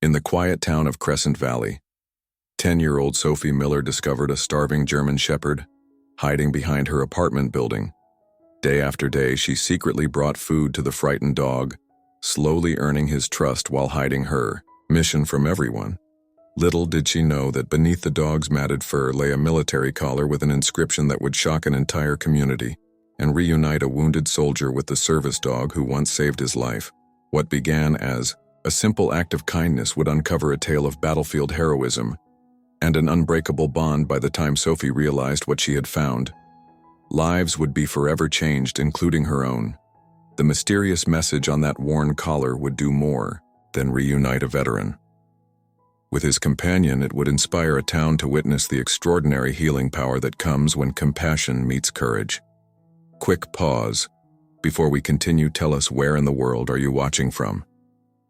In the quiet town of Crescent Valley, 10-year-old Sophie Miller discovered a starving German shepherd hiding behind her apartment building. Day after day, she secretly brought food to the frightened dog, slowly earning his trust while hiding her mission from everyone. Little did she know that beneath the dog's matted fur lay a military collar with an inscription that would shock an entire community and reunite a wounded soldier with the service dog who once saved his life. What began as a simple act of kindness would uncover a tale of battlefield heroism and an unbreakable bond by the time Sophie realized what she had found. Lives would be forever changed, including her own. The mysterious message on that worn collar would do more than reunite a veteran. With his companion, it would inspire a town to witness the extraordinary healing power that comes when compassion meets courage. Quick pause. Before we continue, tell us where in the world are you watching from?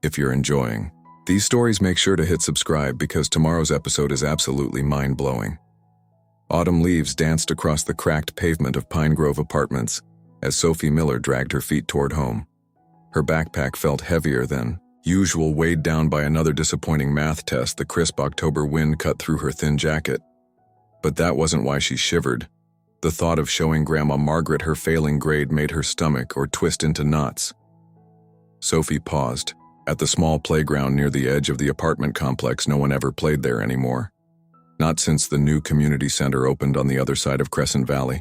If you're enjoying these stories, make sure to hit subscribe because tomorrow's episode is absolutely mind-blowing. Autumn leaves danced across the cracked pavement of Pine Grove Apartments as Sophie Miller dragged her feet toward home. Her backpack felt heavier than usual, weighed down by another disappointing math test. The crisp October wind cut through her thin jacket. But that wasn't why she shivered. The thought of showing Grandma Margaret her failing grade made her stomach or twist into knots. Sophie paused. At the small playground near the edge of the apartment complex, no one ever played there anymore. Not since the new community center opened on the other side of Crescent Valley.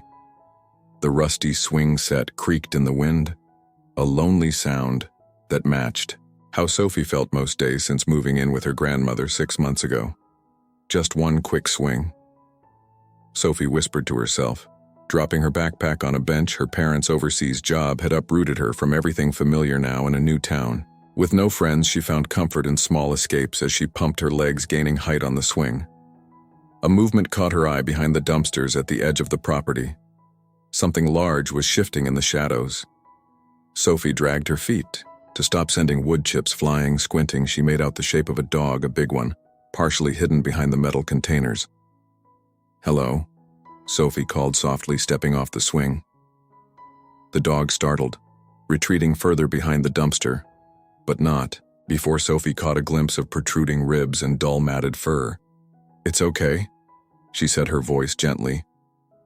The rusty swing set creaked in the wind, a lonely sound that matched how Sophie felt most days since moving in with her grandmother 6 months ago. Just one quick swing. Sophie whispered to herself. Dropping her backpack on a bench, her parents' overseas job had uprooted her from everything familiar now in a new town. With no friends, she found comfort in small escapes as she pumped her legs, gaining height on the swing. A movement caught her eye behind the dumpsters at the edge of the property. Something large was shifting in the shadows. Sophie dragged her feet to stop sending wood chips flying. Squinting, she made out the shape of a dog, a big one, partially hidden behind the metal containers. "Hello," Sophie called softly, stepping off the swing. The dog startled, retreating further behind the dumpster. But not before Sophie caught a glimpse of protruding ribs and dull matted fur. "It's okay," she said, her voice gently.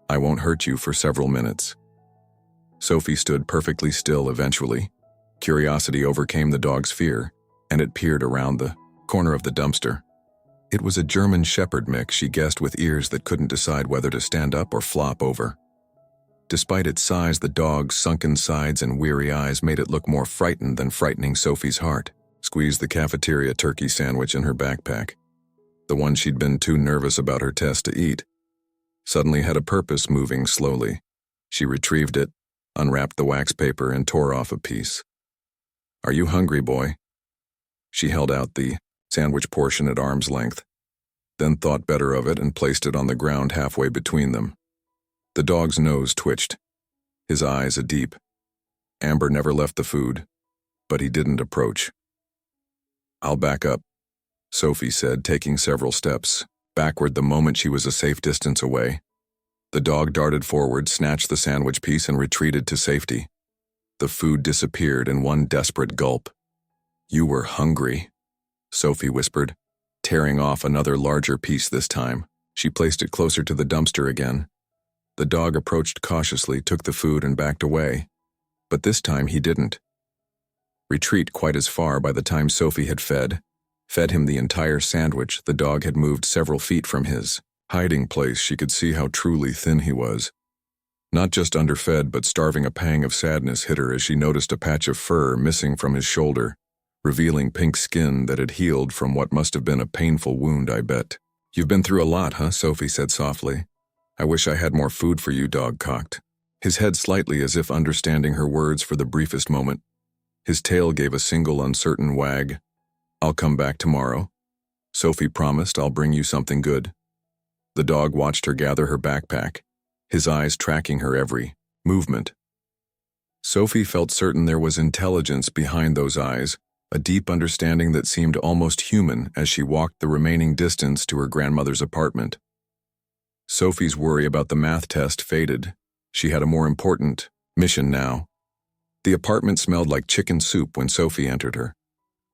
"I won't hurt you for several minutes." Sophie stood perfectly still eventually. Curiosity overcame the dog's fear, and it peered around the corner of the dumpster. It was a German shepherd mix, she guessed, with ears that couldn't decide whether to stand up or flop over. Despite its size, the dog's sunken sides and weary eyes made it look more frightened than frightening. Sophie's heart squeezed the cafeteria turkey sandwich in her backpack. The one she'd been too nervous about her test to eat suddenly had a purpose, moving slowly. She retrieved it, unwrapped the wax paper, and tore off a piece. "Are you hungry, boy?" She held out the sandwich portion at arm's length, then thought better of it and placed it on the ground halfway between them. The dog's nose twitched, his eyes a deep amber. Never left the food, but he didn't approach. "I'll back up," Sophie said, taking several steps backward the moment she was a safe distance away. The dog darted forward, snatched the sandwich piece, and retreated to safety. The food disappeared in one desperate gulp. "You were hungry," Sophie whispered, tearing off another larger piece this time. She placed it closer to the dumpster again. The dog approached cautiously, took the food, and backed away. But this time he didn't retreat quite as far. By the time Sophie had fed him the entire sandwich, the dog had moved several feet from his hiding place. She could see how truly thin he was. Not just underfed, but starving. A pang of sadness hit her as she noticed a patch of fur missing from his shoulder, revealing pink skin that had healed from what must have been a painful wound, I bet. "You've been through a lot, huh?" Sophie said softly. "I wish I had more food for you," dog cocked his head slightly as if understanding her words for the briefest moment. His tail gave a single uncertain wag. "I'll come back tomorrow," Sophie promised. "I'll bring you something good." The dog watched her gather her backpack, his eyes tracking her every movement. Sophie felt certain there was intelligence behind those eyes, a deep understanding that seemed almost human as she walked the remaining distance to her grandmother's apartment. Sophie's worry about the math test faded. She had a more important mission now. The apartment smelled like chicken soup when Sophie entered her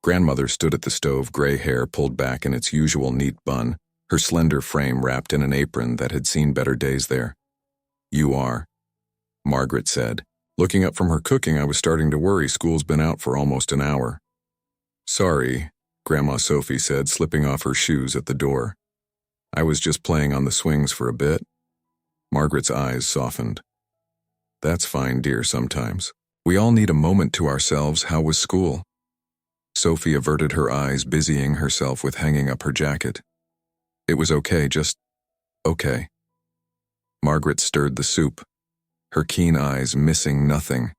Grandmother stood at the stove, gray hair pulled back in its usual neat bun, her slender frame wrapped in an apron that had seen better days there. "You are," Margaret said. Looking up from her cooking, I was starting to worry. School's been out for almost an hour. "Sorry," Grandma Sophie said, slipping off her shoes at the door. "I was just playing on the swings for a bit." Margaret's eyes softened. "That's fine, dear, sometimes. We all need a moment to ourselves. How was school?" Sophie averted her eyes, busying herself with hanging up her jacket. "It was okay, just okay." Margaret stirred the soup, her keen eyes missing nothing.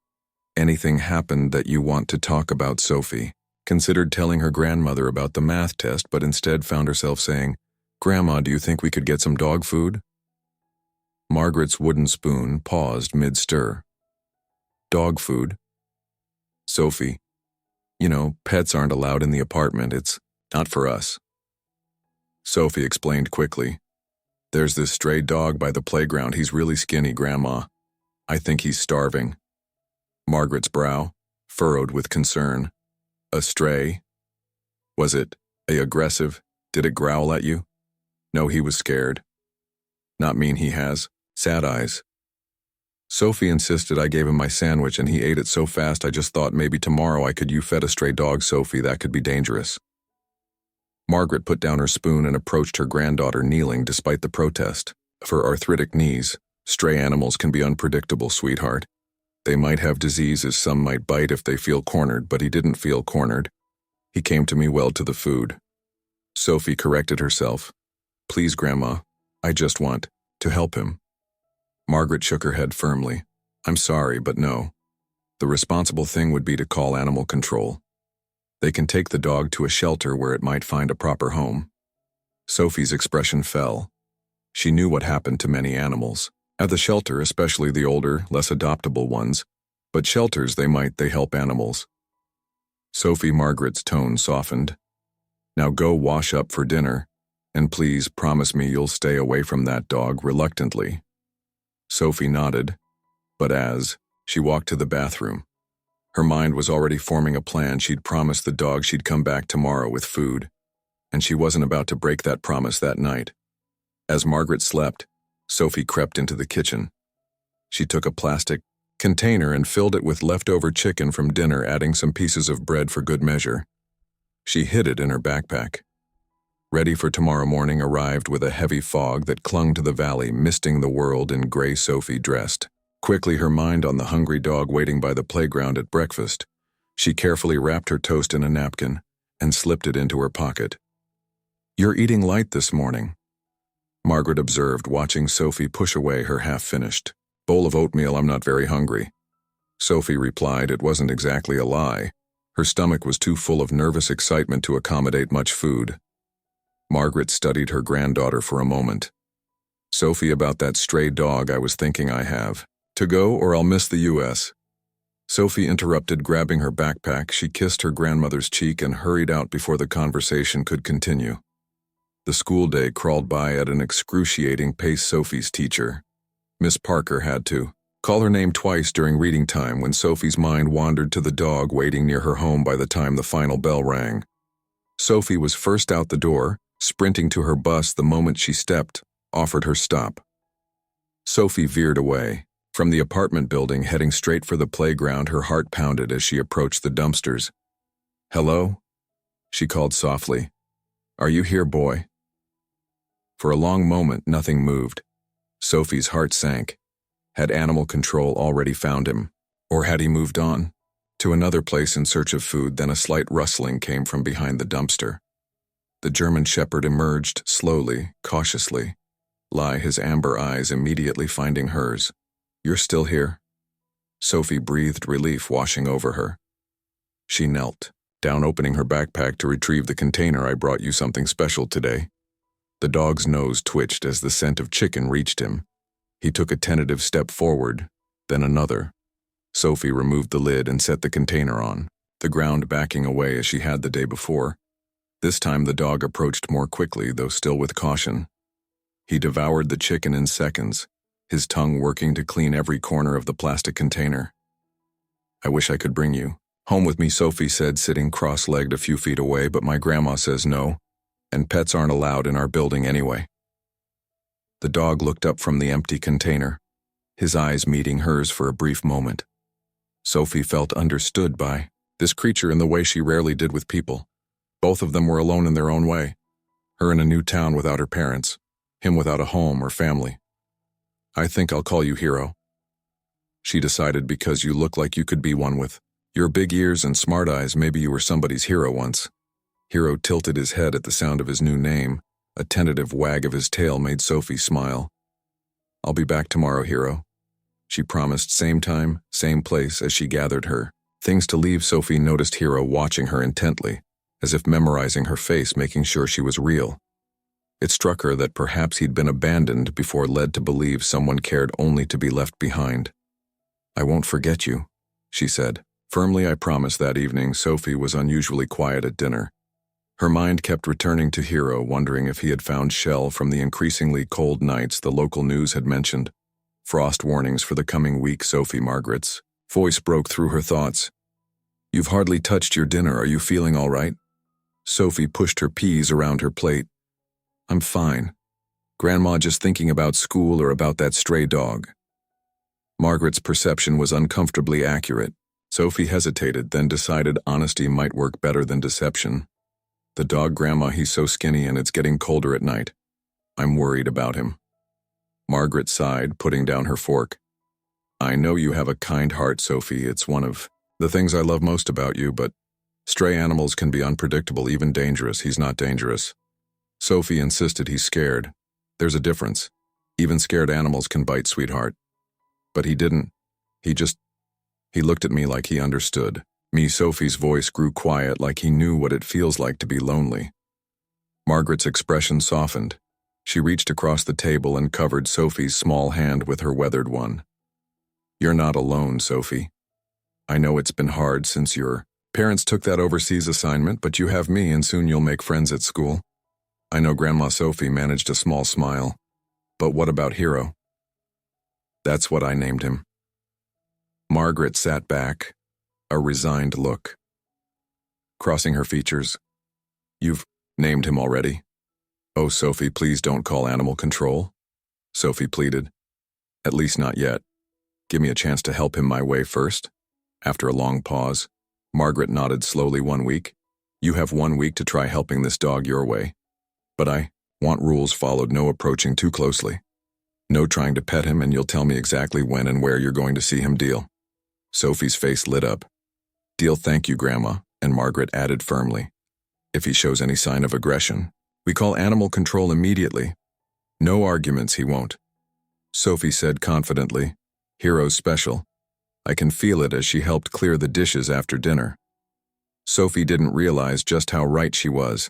"Anything happened that you want to talk about?" Sophie considered telling her grandmother about the math test, but instead found herself saying, "Grandma, do you think we could get some dog food?" Margaret's wooden spoon paused mid-stir. "Dog food?" "Sophie, you know, pets aren't allowed in the apartment. It's not for us." Sophie explained quickly. "There's this stray dog by the playground. He's really skinny, Grandma. I think he's starving." Margaret's brow furrowed with concern. "A stray? Was it aggressive? Did it growl at you?" "No, he was scared." "Not mean he has sad eyes?" "Sophie insisted I gave him my sandwich and he ate it so fast I just thought maybe tomorrow I could. You fed a stray dog, Sophie. That could be dangerous." Margaret put down her spoon and approached her granddaughter, kneeling despite the protest. Of her arthritic knees, stray animals can be unpredictable, sweetheart. They might have diseases, some might bite if they feel cornered, but he didn't feel cornered. He came to me well to the food. Sophie corrected herself. "Please, Grandma, I just want to help him." Margaret shook her head firmly. "I'm sorry, but no. The responsible thing would be to call animal control. They can take the dog to a shelter where it might find a proper home." Sophie's expression fell. She knew what happened to many animals at the shelter, especially the older, less adoptable ones, but shelters they help animals. Margaret's tone softened. "Now go wash up for dinner, and please promise me you'll stay away from that dog." Reluctantly, Sophie nodded, but as she walked to the bathroom, her mind was already forming a plan. She'd promised the dog she'd come back tomorrow with food, and she wasn't about to break that promise that night. As Margaret slept, Sophie crept into the kitchen. She took a plastic container and filled it with leftover chicken from dinner, adding some pieces of bread for good measure. She hid it in her backpack. Ready for tomorrow morning arrived with a heavy fog that clung to the valley, misting the world in gray. Sophie dressed quickly, her mind on the hungry dog waiting by the playground at breakfast. She carefully wrapped her toast in a napkin and slipped it into her pocket. "You're eating light this morning," Margaret observed, watching Sophie push away her half-finished bowl of oatmeal. "I'm not very hungry," Sophie replied. It wasn't exactly a lie. Her stomach was too full of nervous excitement to accommodate much food. Margaret studied her granddaughter for a moment. "Sophie, about that stray dog, I was thinking I have to go or I'll miss the U.S. Sophie interrupted, grabbing her backpack. She kissed her grandmother's cheek and hurried out before the conversation could continue. The school day crawled by at an excruciating pace. Sophie's teacher, Miss Parker, had to call her name twice during reading time when Sophie's mind wandered to the dog waiting near her home by the time the final bell rang. Sophie was first out the door, sprinting to her bus the moment she stepped, offered her stop. Sophie veered away from the apartment building, heading straight for the playground. Her heart pounded as she approached the dumpsters. "Hello?" she called softly. "Are you here, boy?" For a long moment, nothing moved. Sophie's heart sank. Had animal control already found him? Or had he moved on to another place in search of food? Then a slight rustling came from behind the dumpster. The German Shepherd emerged slowly, cautiously, his amber eyes immediately finding hers. "You're still here?" Sophie breathed relief washing over her. She knelt down, opening her backpack to retrieve the container. "I brought you something special today." The dog's nose twitched as the scent of chicken reached him. He took a tentative step forward, then another. Sophie removed the lid and set the container on, the ground backing away as she had the day before. This time the dog approached more quickly, though still with caution. He devoured the chicken in seconds, his tongue working to clean every corner of the plastic container. "I wish I could bring you Home with me, Sophie said, sitting cross-legged a few feet away, but my grandma says no, and pets aren't allowed in our building anyway. The dog looked up from the empty container, his eyes meeting hers for a brief moment. Sophie felt understood by this creature in the way she rarely did with people. Both of them were alone in their own way. Her in a new town without her parents, him without a home or family. I think I'll call you Hero, she decided, because you look like you could be one with your big ears and smart eyes. Maybe you were somebody's hero once. Hero tilted his head at the sound of his new name. A tentative wag of his tail made Sophie smile. I'll be back tomorrow, Hero, she promised, same time, same place. As she gathered her things to leave, Sophie noticed Hero watching her intently, as if memorizing her face, making sure she was real. It struck her that perhaps he'd been abandoned before, led to believe someone cared only to be left behind. I won't forget you, she said. Firmly, I promise. That evening, Sophie was unusually quiet at dinner. Her mind kept returning to Hero, wondering if he had found Shell from the increasingly cold nights the local news had mentioned. Frost warnings for the coming week. Sophie, Margaret's voice broke through her thoughts. You've hardly touched your dinner. Are you feeling all right? Sophie pushed her peas around her plate. I'm fine. Grandma, just thinking about school or about that stray dog. Margaret's perception was uncomfortably accurate. Sophie hesitated, then decided honesty might work better than deception. The dog, Grandma, he's so skinny and it's getting colder at night. I'm worried about him. Margaret sighed, putting down her fork. I know you have a kind heart, Sophie. It's one of the things I love most about you, but stray animals can be unpredictable, even dangerous. He's not dangerous. Sophie insisted. He's scared. There's a difference. Even scared animals can bite, sweetheart. But he didn't. He looked at me like he understood. Me. Sophie's voice grew quiet, like he knew what it feels like to be lonely. Margaret's expression softened. She reached across the table and covered Sophie's small hand with her weathered one. You're not alone, Sophie. I know it's been hard since your parents took that overseas assignment, but you have me, and soon you'll make friends at school. I know. Grandma. Sophie managed a small smile. But what about Hero? That's what I named him. Margaret sat back, a resigned look crossing her features. You've named him already? Oh, Sophie, please don't call animal control, Sophie pleaded. At least not yet. Give me a chance to help him my way first. After a long pause, Margaret nodded slowly. 1 week? You have 1 week to try helping this dog your way. But I want rules followed. No approaching too closely. No trying to pet him, and you'll tell me exactly when and where you're going to see him. Deal? Sophie's face lit up. Deal. Thank you, Grandma, and Margaret added firmly. If he shows any sign of aggression, we call animal control immediately. No arguments, he won't. Sophie said confidently. Hero's special. I can feel it as she helped clear the dishes after dinner. Sophie didn't realize just how right she was.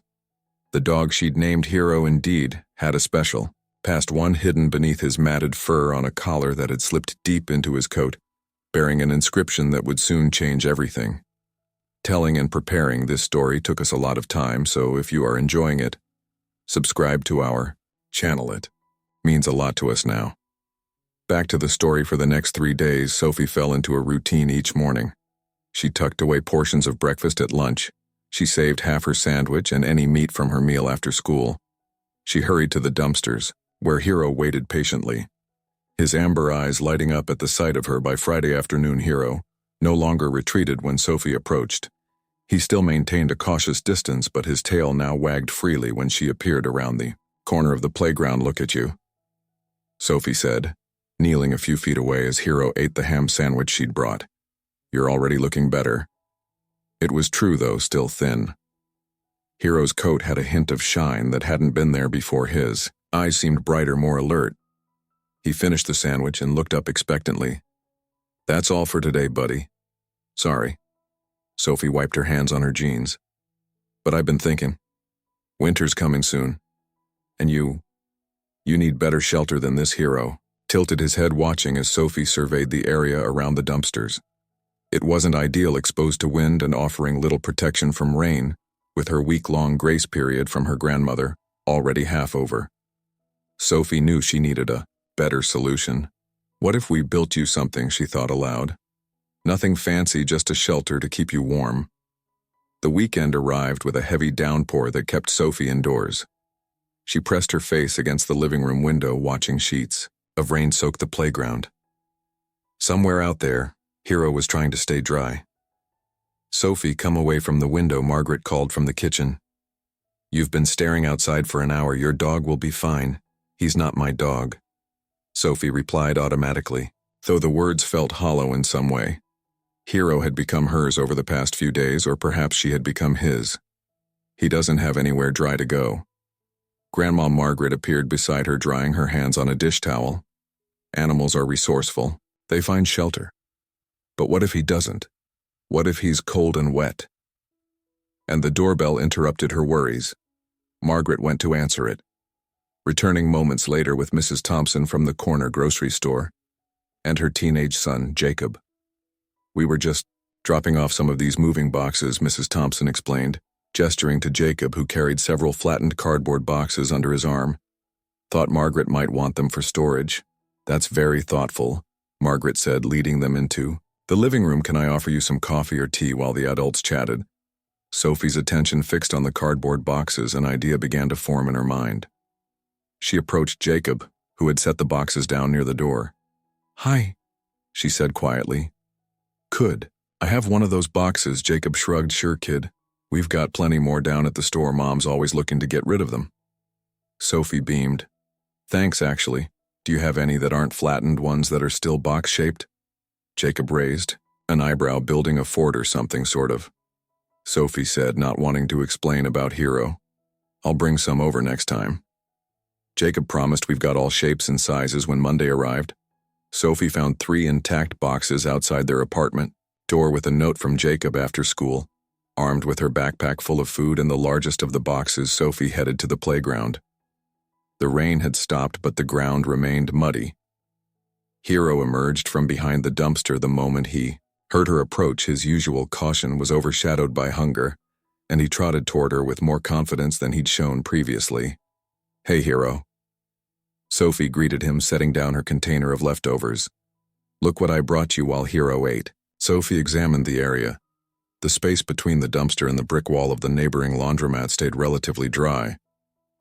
The dog she'd named Hero indeed had a special. Past one hidden beneath his matted fur on a collar that had slipped deep into his coat, bearing an inscription that would soon change everything. Telling and preparing this story took us a lot of time, so if you are enjoying it, subscribe to our channel. It means a lot to us now. Back to the story. For the next 3 days, Sophie fell into a routine each morning. She tucked away portions of breakfast at lunch. She saved half her sandwich and any meat from her meal after school. She hurried to the dumpsters, where Hero waited patiently, his amber eyes lighting up at the sight of her. By Friday afternoon, Hero no longer retreated when Sophie approached. He still maintained a cautious distance, but his tail now wagged freely when she appeared around the corner of the playground. Look at you, Sophie said, kneeling a few feet away as Hero ate the ham sandwich she'd brought. You're already looking better. It was true, though, still thin. Hero's coat had a hint of shine that hadn't been there before. His eyes seemed brighter, more alert. He finished the sandwich and looked up expectantly. That's all for today, buddy. Sorry. Sophie wiped her hands on her jeans. But I've been thinking. Winter's coming soon. And you need better shelter than this. Hero tilted his head, watching as Sophie surveyed the area around the dumpsters. It wasn't ideal, exposed to wind and offering little protection from rain, with her week-long grace period from her grandmother already half over. Sophie knew she needed a better solution. What if we built you something, she thought aloud. Nothing fancy, just a shelter to keep you warm. The weekend arrived with a heavy downpour that kept Sophie indoors. She pressed her face against the living room window, watching sheets of rain soak the playground. Somewhere out there, Hero was trying to stay dry. "Sophie, come away from the window," Margaret called from the kitchen. "You've been staring outside for an hour. Your dog will be fine." "He's not my dog," Sophie replied automatically, though the words felt hollow in some way. Hero had become hers over the past few days, or perhaps she had become his. "He doesn't have anywhere dry to go." Grandma Margaret appeared beside her, drying her hands on a dish towel. Animals are resourceful. They find shelter. But what if he doesn't? What if he's cold and wet? And the doorbell interrupted her worries. Margaret went to answer it, returning moments later with Mrs. Thompson from the corner grocery store and her teenage son, Jacob. "We were just dropping off some of these moving boxes," Mrs. Thompson explained, gesturing to Jacob, who carried several flattened cardboard boxes under his arm. "Thought Margaret might want them for storage." "That's very thoughtful," Margaret said, leading them into the living room. "Can I offer you some coffee or tea?" While the adults chatted, Sophie's attention fixed on the cardboard boxes. An idea began to form in her mind. She approached Jacob, who had set the boxes down near the door. "Hi," she said quietly. "Could I have one of those boxes?" Jacob shrugged. "Sure, kid. We've got plenty more down at the store. Mom's always looking to get rid of them." Sophie beamed. "Thanks, actually. Do you have any that aren't flattened, ones that are still box-shaped?" Jacob raised an eyebrow, building a fort or something, sort of. Sophie said, not wanting to explain about Hero. "I'll bring some over next time." Jacob promised. We've got all shapes and sizes. When Monday arrived, Sophie found 3 intact boxes outside their apartment door with a note from Jacob after school. Armed with her backpack full of food and the largest of the boxes, Sophie headed to the playground. The rain had stopped, but the ground remained muddy. Hero emerged from behind the dumpster the moment he heard her approach. His usual caution was overshadowed by hunger, and he trotted toward her with more confidence than he'd shown previously. "Hey, Hero." Sophie greeted him, setting down her container of leftovers. "Look what I brought you." While Hero ate, Sophie examined the area. The space between the dumpster and the brick wall of the neighboring laundromat stayed relatively dry.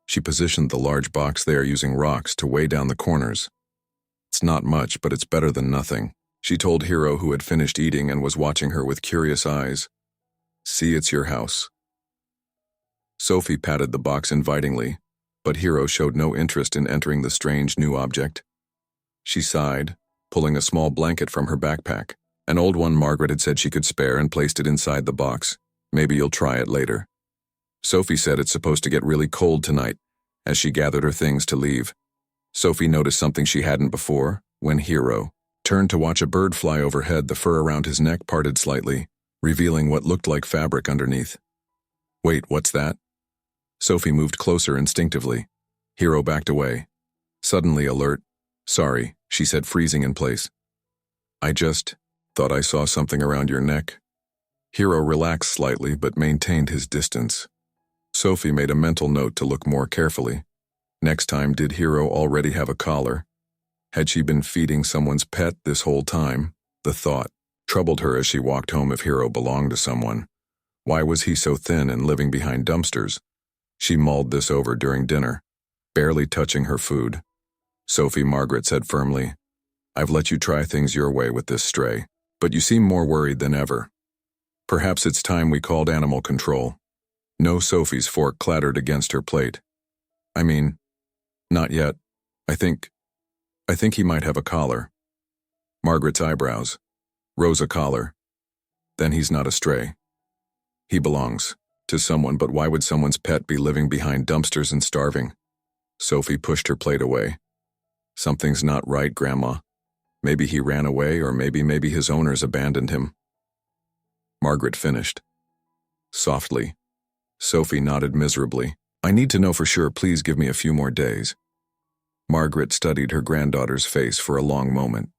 She positioned the large box there, using rocks to weigh down the corners. "It's not much, but it's better than nothing," she told Hero, who had finished eating and was watching her with curious eyes. "See, it's your house." Sophie patted the box invitingly, but Hero showed no interest in entering the strange new object. She sighed, pulling a small blanket from her backpack, an old one Margaret had said she could spare, and placed it inside the box. "Maybe you'll try it later." Sophie said it's supposed to get really cold tonight, as she gathered her things to leave. Sophie noticed something she hadn't before. When Hero turned to watch a bird fly overhead, the fur around his neck parted slightly, revealing what looked like fabric underneath. "Wait, what's that?" Sophie moved closer instinctively. Hero backed away, suddenly alert. "Sorry," she said, freezing in place. "I just thought I saw something around your neck." Hero relaxed slightly but maintained his distance. Sophie made a mental note to look more carefully. Next time, did Hero already have a collar? Had she been feeding someone's pet this whole time? The thought troubled her as she walked home. If Hero belonged to someone, why was he so thin and living behind dumpsters? She mulled this over during dinner, barely touching her food. "Sophie," Margaret said firmly, "I've let you try things your way with this stray, but you seem more worried than ever. Perhaps it's time we called animal control." No, Sophie's fork clattered against her plate. "I mean, not yet. I think he might have a collar." Margaret's eyebrows rose. "A collar? Then he's not a stray. He belongs to someone, but why would someone's pet be living behind dumpsters and starving?" Sophie pushed her plate away. "Something's not right, Grandma. Maybe he ran away, or maybe his owners abandoned him." Margaret finished softly. Sophie nodded miserably. "I need to know for sure. Please give me a few more days." Margaret studied her granddaughter's face for a long moment.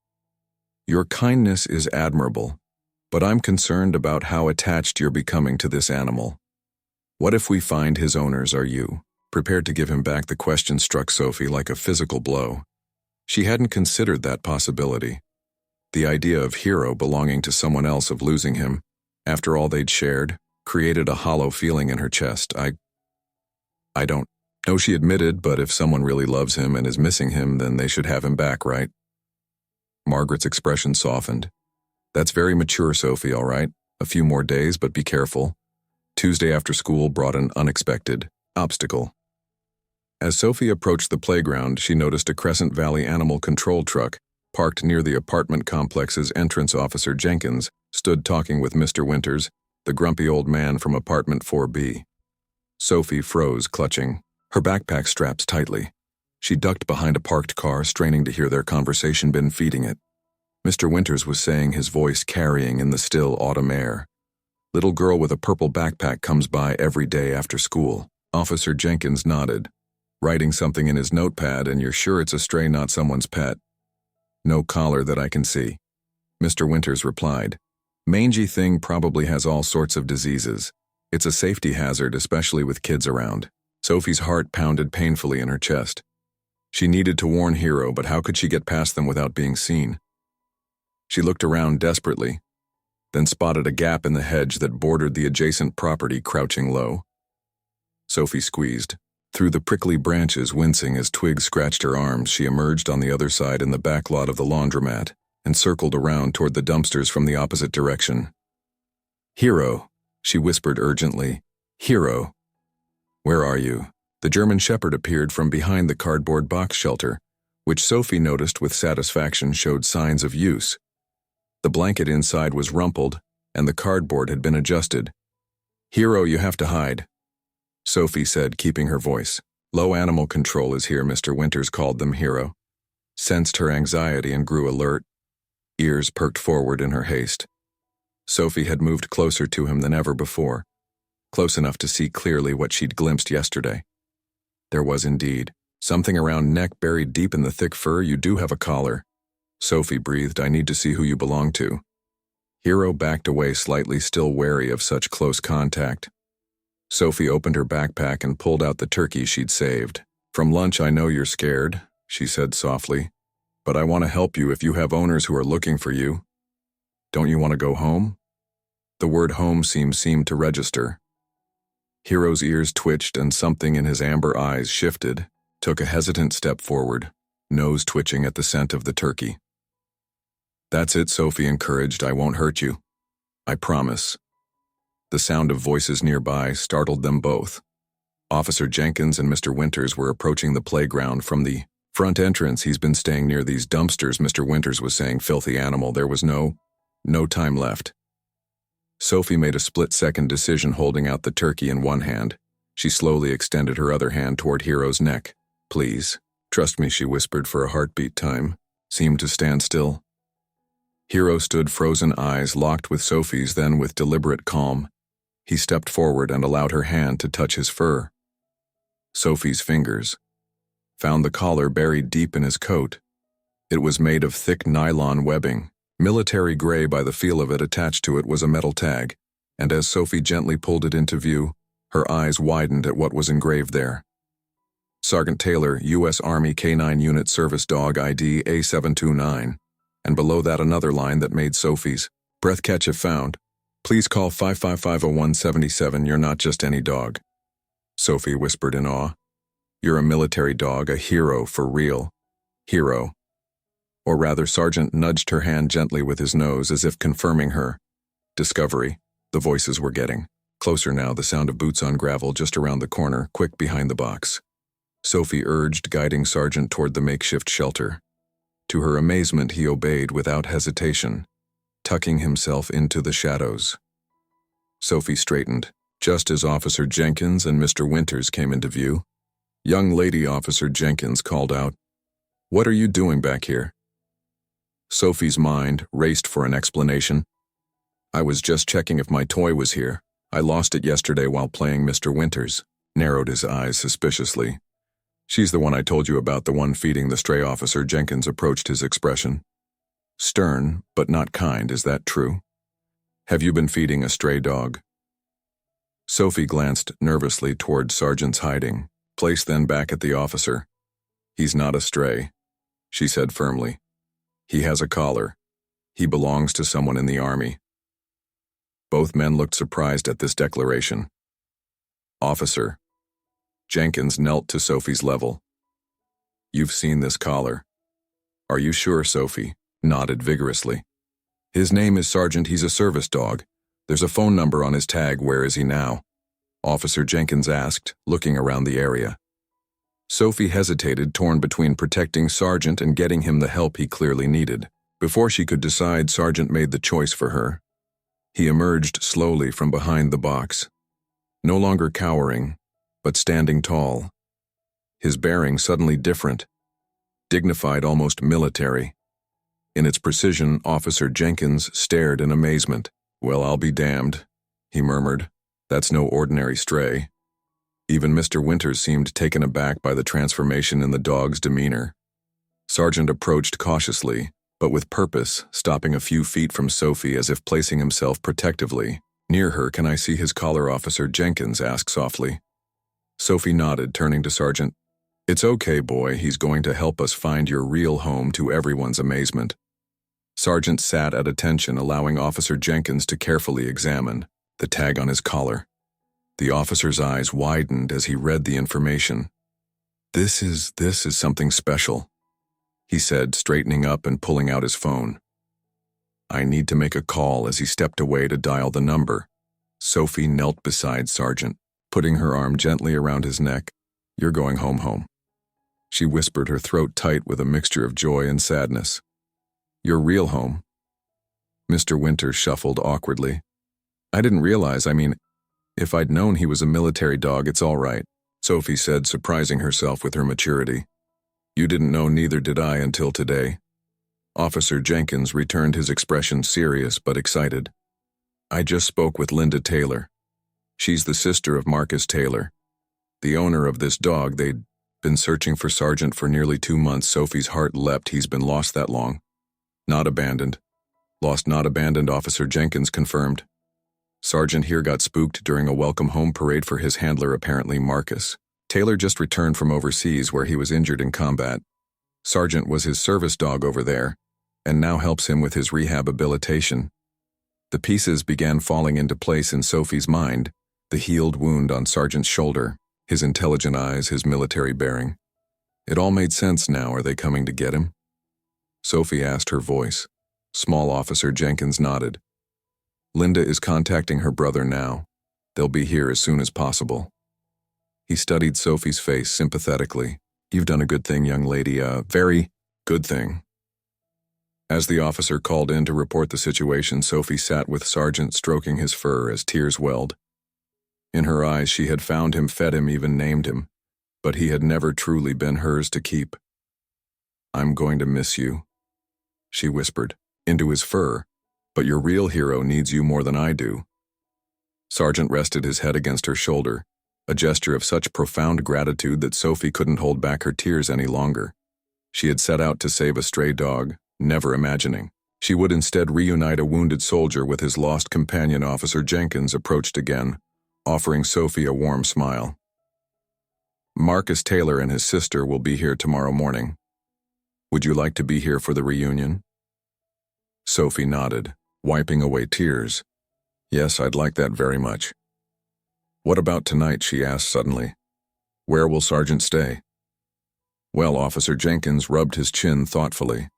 "Your kindness is admirable, but I'm concerned about how attached you're becoming to this animal. What if we find his owners are you?" Prepared to give him back, the question struck Sophie like a physical blow. She hadn't considered that possibility. The idea of Hero belonging to someone else, of losing him, after all they'd shared, created a hollow feeling in her chest. I don't know, she admitted, but if someone really loves him and is missing him, then they should have him back, right? Margaret's expression softened. That's very mature, Sophie, all right? A few more days, but be careful. Tuesday after school brought an unexpected obstacle. As Sophie approached the playground, she noticed a Crescent Valley animal control truck parked near the apartment complex's entrance. Officer Jenkins stood talking with Mr. Winters, the grumpy old man from apartment 4B. Sophie froze, clutching her backpack straps tightly. She ducked behind a parked car, straining to hear their conversation, been feeding it. Mr. Winters was saying, his voice carrying in the still autumn air. Little girl with a purple backpack comes by every day after school. Officer Jenkins nodded, writing something in his notepad. And you're sure it's a stray, not someone's pet? No collar that I can see. Mr. Winters replied. Mangy thing probably has all sorts of diseases. It's a safety hazard, especially with kids around. Sophie's heart pounded painfully in her chest. She needed to warn Hero, but how could she get past them without being seen? She looked around desperately, then spotted a gap in the hedge that bordered the adjacent property, crouching low. Sophie squeezed through the prickly branches, wincing as twigs scratched her arms. She emerged on the other side in the back lot of the laundromat and circled around toward the dumpsters from the opposite direction. Hero, she whispered urgently. Hero. Where are you? The German Shepherd appeared from behind the cardboard box shelter, which Sophie noticed with satisfaction showed signs of use. The blanket inside was rumpled, and the cardboard had been adjusted. Hero, you have to hide, Sophie said, keeping her voice. Low animal control is here, Mr. Winters called them. Hero sensed her anxiety and grew alert, ears perked forward in her haste. Sophie had moved closer to him than ever before, close enough to see clearly what she'd glimpsed yesterday. There was indeed something around neck buried deep in the thick fur. You do have a collar, Sophie breathed. I need to see who you belong to. Hero backed away slightly, still wary of such close contact. Sophie opened her backpack and pulled out the turkey she'd saved. From lunch. I know you're scared, she said softly, but I want to help you if you have owners who are looking for you. Don't you want to go home? The word home seemed to register. Hero's ears twitched and something in his amber eyes shifted, took a hesitant step forward, nose twitching at the scent of the turkey. That's it, Sophie encouraged. I won't hurt you. I promise. The sound of voices nearby startled them both. Officer Jenkins and Mr. Winters were approaching the playground from the front entrance. He's been staying near these dumpsters, Mr. Winters was saying. Filthy animal. There was no time left. Sophie made a split-second decision, holding out the turkey in one hand. She slowly extended her other hand toward Hero's neck. Please, trust me, she whispered for a heartbeat. Time seemed to stand still. Hero stood, frozen eyes locked with Sophie's, then with deliberate calm, he stepped forward and allowed her hand to touch his fur. Sophie's fingers found the collar buried deep in his coat. It was made of thick nylon webbing, military gray by the feel of it. Attached to it was a metal tag, and as Sophie gently pulled it into view, her eyes widened at what was engraved there. Sergeant Taylor, U.S. Army K-9 Unit Service Dog ID A729, and below that another line that made Sophie's breath catch. If found, please call 555-0177. You're not just any dog, Sophie whispered in awe. You're a military dog, a hero for real. Hero. Or rather, Sergeant nudged her hand gently with his nose as if confirming her discovery. The voices were getting closer now, the sound of boots on gravel just around the corner, quick behind the box. Sophie urged, guiding Sergeant toward the makeshift shelter. To her amazement, he obeyed without hesitation, tucking himself into the shadows. Sophie straightened, just as Officer Jenkins and Mr. Winters came into view. Young lady, Officer Jenkins called out. What are you doing back here? Sophie's mind raced for an explanation. I was just checking if my toy was here. I lost it yesterday while playing. Mr. Winters narrowed his eyes suspiciously. She's the one I told you about, the one feeding the stray. Officer Jenkins approached, his expression stern, but not kind. Is that true? Have you been feeding a stray dog? Sophie glanced nervously toward Sergeant's hiding place, then back at the officer. He's not a stray, she said firmly. He has a collar. He belongs to someone in the army. Both men looked surprised at this declaration. Officer. Jenkins knelt to Sophie's level. You've seen this collar. Are you sure, Sophie? Nodded vigorously. His name is Sergeant. He's a service dog. There's a phone number on his tag. Where is he now? Officer Jenkins asked, looking around the area. Sophie hesitated, torn between protecting Sergeant and getting him the help he clearly needed. Before she could decide, Sergeant made the choice for her. He emerged slowly from behind the box, no longer cowering, but standing tall. His bearing suddenly different, dignified, almost military. In its precision, Officer Jenkins stared in amazement. Well, I'll be damned, he murmured. That's no ordinary stray. Even Mr. Winters seemed taken aback by the transformation in the dog's demeanor. Sergeant approached cautiously, but with purpose, stopping a few feet from Sophie as if placing himself protectively. Near her, can I see his collar? Officer Jenkins asked softly. Sophie nodded, turning to Sergeant. It's okay, boy, he's going to help us find your real home, to everyone's amazement. Sergeant sat at attention, allowing Officer Jenkins to carefully examine the tag on his collar. The officer's eyes widened as he read the information. This is something special, he said, straightening up and pulling out his phone. I need to make a call. As he stepped away to dial the number, Sophie knelt beside Sergeant, putting her arm gently around his neck. You're going home. She whispered, her throat tight with a mixture of joy and sadness. Your real home? Mr. Winters shuffled awkwardly. I didn't realize, if I'd known he was a military dog, it's all right, Sophie said, surprising herself with her maturity. You didn't know, neither did I until today. Officer Jenkins returned, his expression serious but excited. I just spoke with Linda Taylor. She's the sister of Marcus Taylor, the owner of this dog. They'd been searching for Sergeant for nearly 2 months. Sophie's heart leapt. He's been lost that long. Not abandoned. Lost, not abandoned, Officer Jenkins confirmed. Sergeant here got spooked during a welcome home parade for his handler, apparently Marcus. Taylor just returned from overseas where he was injured in combat. Sergeant was his service dog over there, and now helps him with his rehabilitation. The pieces began falling into place in Sophie's mind, the healed wound on Sergeant's shoulder, his intelligent eyes, his military bearing. It all made sense now. Are they coming to get him? Sophie asked, her voice. Small. Officer Jenkins nodded. Linda is contacting her brother now. They'll be here as soon as possible. He studied Sophie's face sympathetically. You've done a good thing, young lady, a very good thing. As the officer called in to report the situation, Sophie sat with Sergeant, stroking his fur as tears welled. In her eyes, she had found him, fed him, even named him, but he had never truly been hers to keep. I'm going to miss you, she whispered, into his fur, but your real hero needs you more than I do. Sergeant rested his head against her shoulder, a gesture of such profound gratitude that Sophie couldn't hold back her tears any longer. She had set out to save a stray dog, never imagining she would instead reunite a wounded soldier with his lost companion. Officer Jenkins approached again, offering Sophie a warm smile. Marcus Taylor and his sister will be here tomorrow morning. Would you like to be here for the reunion? Sophie nodded, wiping away tears. Yes, I'd like that very much. What about tonight? She asked suddenly. Where will Sergeant stay? Well, Officer Jenkins rubbed his chin thoughtfully.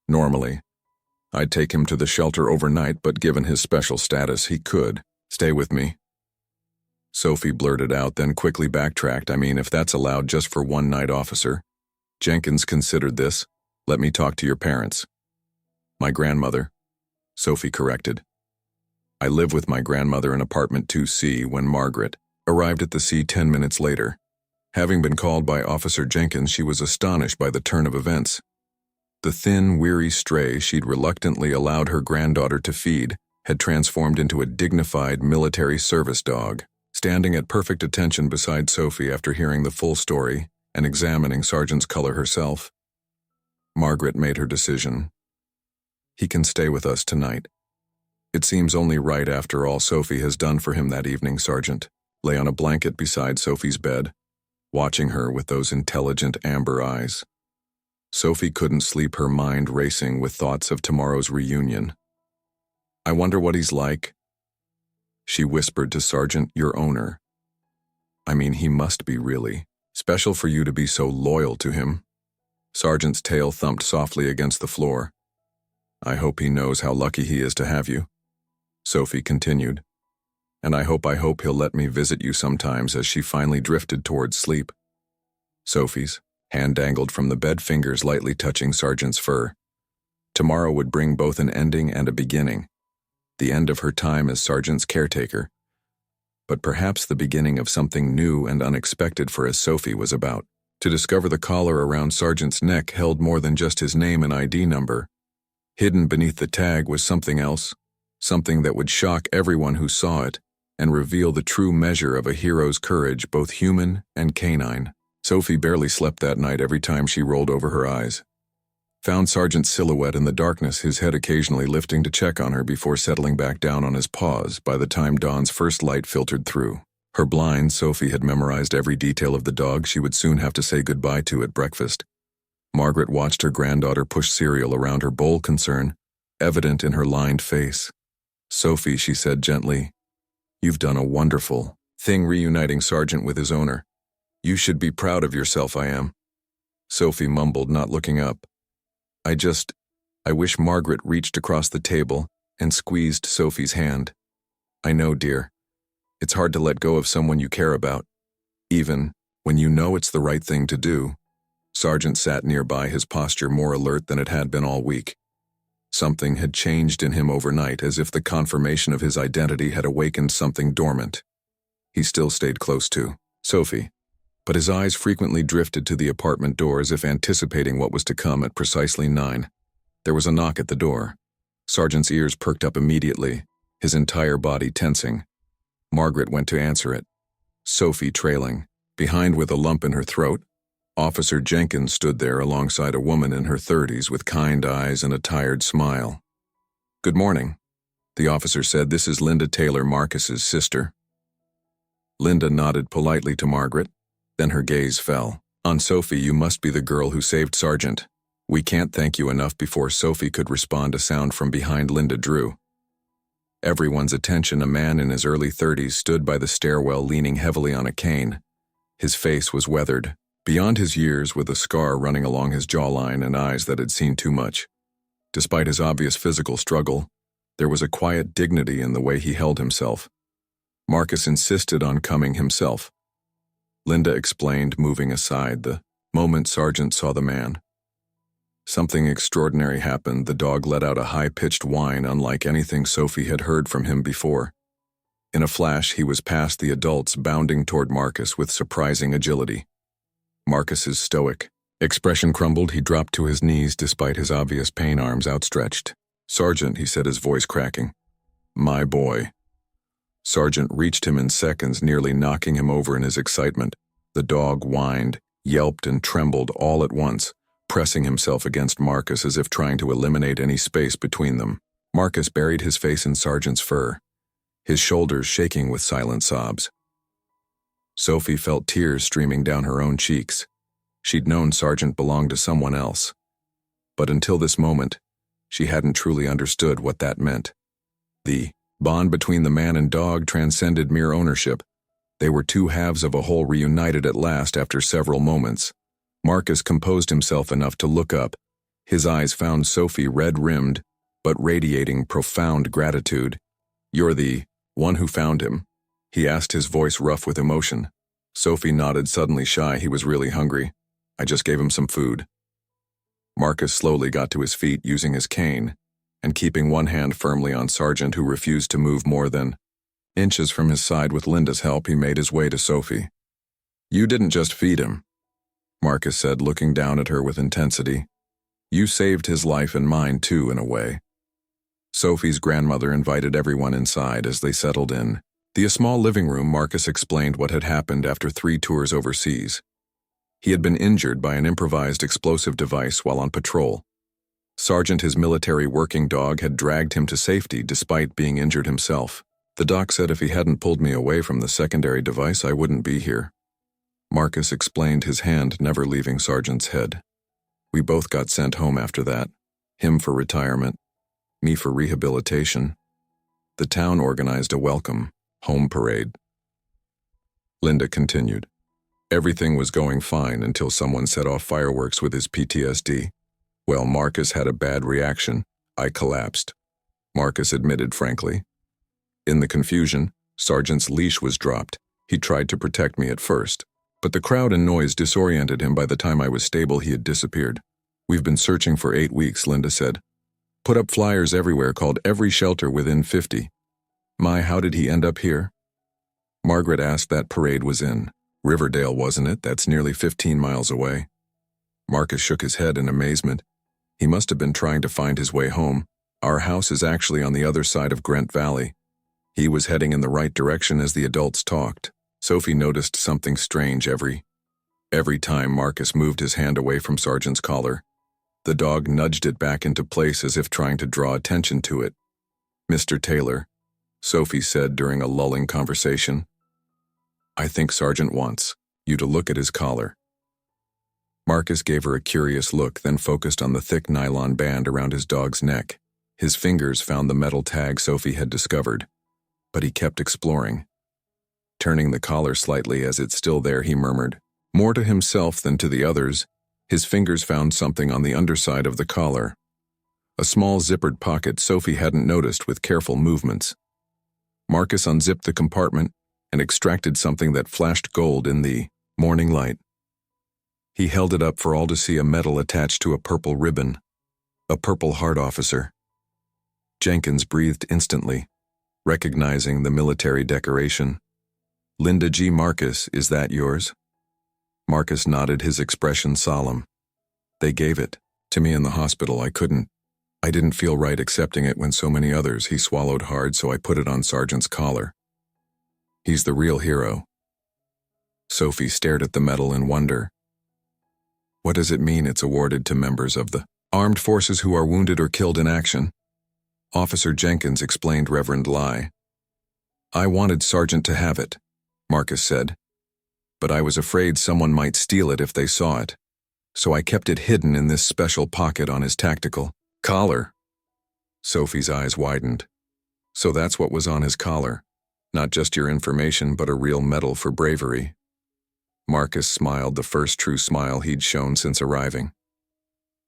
Normally, I'd take him to the shelter overnight, but given his special status, he could stay with me. Sophie blurted out, then quickly backtracked. If that's allowed just for one night, officer. Jenkins considered this. Let me talk to your parents. My grandmother, Sophie corrected. I live with my grandmother in apartment 2C when Margaret arrived at the C 10 minutes later. Having been called by Officer Jenkins, she was astonished by the turn of events. The thin, weary stray she'd reluctantly allowed her granddaughter to feed had transformed into a dignified military service dog, standing at perfect attention beside Sophie after hearing the full story and examining Sergeant's color herself. Margaret made her decision. He can stay with us tonight. It seems only right after all Sophie has done for him that evening. Sergeant lay on a blanket beside Sophie's bed, watching her with those intelligent amber eyes. Sophie couldn't sleep, her mind racing with thoughts of tomorrow's reunion. "I wonder what he's like," she whispered to Sergeant, "your owner. I mean, he must be really special for you to be so loyal to him." Sergeant's tail thumped softly against the floor. "I hope he knows how lucky he is to have you," Sophie continued. "And I hope he'll let me visit you sometimes," as she finally drifted towards sleep. Sophie's hand dangled from the bed, fingers lightly touching Sergeant's fur. Tomorrow would bring both an ending and a beginning. The end of her time as Sergeant's caretaker, but perhaps the beginning of something new and unexpected, for as Sophie was about to discover, the collar around Sergeant's neck held more than just his name and ID number. Hidden beneath the tag was something else, something that would shock everyone who saw it and reveal the true measure of a hero's courage, both human and canine. Sophie barely slept that night. Every time she rolled over her eyes, found Sergeant's silhouette in the darkness, his head occasionally lifting to check on her before settling back down on his paws. By the time dawn's first light filtered through her blinds, Sophie had memorized every detail of the dog she would soon have to say goodbye to at breakfast. Margaret watched her granddaughter push cereal around her bowl, concern evident in her lined face. "Sophie," she said gently, "you've done a wonderful thing reuniting Sergeant with his owner. You should be proud of yourself." "I am," Sophie mumbled, not looking up. I wish." Margaret reached across the table and squeezed Sophie's hand. "I know, dear. It's hard to let go of someone you care about, even when you know it's the right thing to do." Sergeant sat nearby, his posture more alert than it had been all week. Something had changed in him overnight, as if the confirmation of his identity had awakened something dormant. He still stayed close to Sophie, but his eyes frequently drifted to the apartment door, as if anticipating what was to come. At precisely 9, there was a knock at the door. Sergeant's ears perked up immediately, his entire body tensing. Margaret went to answer it, Sophie trailing behind with a lump in her throat. Officer Jenkins stood there alongside a woman in her 30s with kind eyes and a tired smile. "Good morning," the officer said. "This is Linda Taylor, Marcus's sister." Linda nodded politely to Margaret. Then her gaze fell on Sophie. "You must be the girl who saved Sergeant. We can't thank you enough." Before Sophie could respond, a sound from behind Linda drew everyone's attention. A man in his early 30s stood by the stairwell, leaning heavily on a cane. His face was weathered beyond his years, with a scar running along his jawline and eyes that had seen too much. Despite his obvious physical struggle, there was a quiet dignity in the way he held himself. Marcus insisted on coming himself, Linda explained, moving aside the moment Sergeant saw the man. Something extraordinary happened. The dog let out a high-pitched whine unlike anything Sophie had heard from him before. In a flash, he was past the adults, bounding toward Marcus with surprising agility. Marcus's stoic expression crumbled. He dropped to his knees despite his obvious pain, arms outstretched. "Sergeant," he said, his voice cracking. "My boy." Sergeant reached him in seconds, nearly knocking him over in his excitement. The dog whined, yelped, and trembled all at once, pressing himself against Marcus as if trying to eliminate any space between them. Marcus buried his face in Sergeant's fur, his shoulders shaking with silent sobs. Sophie felt tears streaming down her own cheeks. She'd known Sergeant belonged to someone else, but until this moment, she hadn't truly understood what that meant. The bond between the man and dog transcended mere ownership. They were two halves of a whole, reunited at last after several moments. Marcus composed himself enough to look up. His eyes found Sophie, red-rimmed, but radiating profound gratitude. "You're the one who found him?" he asked, his voice rough with emotion. Sophie nodded, suddenly shy. "He was really hungry. I just gave him some food." Marcus slowly got to his feet, using his cane, and keeping one hand firmly on Sergeant, who refused to move more than inches from his side. With Linda's help, he made his way to Sophie. "You didn't just feed him," Marcus said, looking down at her with intensity. "You saved his life and mine too, in a way." Sophie's grandmother invited everyone inside as they settled in the small living room. Marcus explained what had happened after 3 tours overseas. He had been injured by an improvised explosive device while on patrol. Sergeant, his military working dog, had dragged him to safety despite being injured himself. "The doc said if he hadn't pulled me away from the secondary device, I wouldn't be here," Marcus explained, his hand never leaving Sergeant's head. We both got sent home after that. Him for retirement, me for rehabilitation. The town organized a welcome home parade. Linda continued. Everything was going fine until someone set off fireworks with his PTSD. Well, Marcus had a bad reaction. I collapsed. Marcus admitted frankly. In the confusion, Sergeant's leash was dropped. He tried to protect me at first, but the crowd and noise disoriented him. By the time I was stable, he had disappeared. We've been searching for 8 weeks, Linda said. Put up flyers everywhere called every shelter within 50. My, how did he end up here? Margaret asked. That parade was in Riverdale, wasn't it? That's nearly 15 miles away. Marcus shook his head in amazement. He must have been trying to find his way home. Our house is actually on the other side of Grant Valley. He was heading in the right direction as the adults talked. Sophie noticed something strange every time Marcus moved his hand away from Sergeant's collar. The dog nudged it back into place as if trying to draw attention to it. Mr. Taylor, Sophie said during a lulling conversation, I think Sergeant wants you to look at his collar. Marcus gave her a curious look, then focused on the thick nylon band around his dog's neck. His fingers found the metal tag Sophie had discovered, but he kept exploring. Turning the collar slightly as it's still there, he murmured, more to himself than to the others. His fingers found something on the underside of the collar. A small zippered pocket Sophie hadn't noticed with careful movements. Marcus unzipped the compartment and extracted something that flashed gold in the morning light. He held it up for all to see, a medal attached to a purple ribbon. A Purple Heart officer. Jenkins breathed instantly, recognizing the military decoration. Linda G. Marcus, is that yours? Marcus nodded, his expression solemn. They gave it to me in the hospital. I didn't feel right accepting it when so many others. He swallowed hard, so I put it on Sergeant's collar. He's the real hero. Sophie stared at the medal in wonder. What does it mean it's awarded to members of the armed forces who are wounded or killed in action? Officer Jenkins explained. Reverend Lai. I wanted Sergeant to have it, Marcus said, but I was afraid someone might steal it if they saw it, so I kept it hidden in this special pocket on his tactical collar. Sophie's eyes widened. So that's what was on his collar. Not just your information, but a real medal for bravery. Marcus smiled, the first true smile he'd shown since arriving.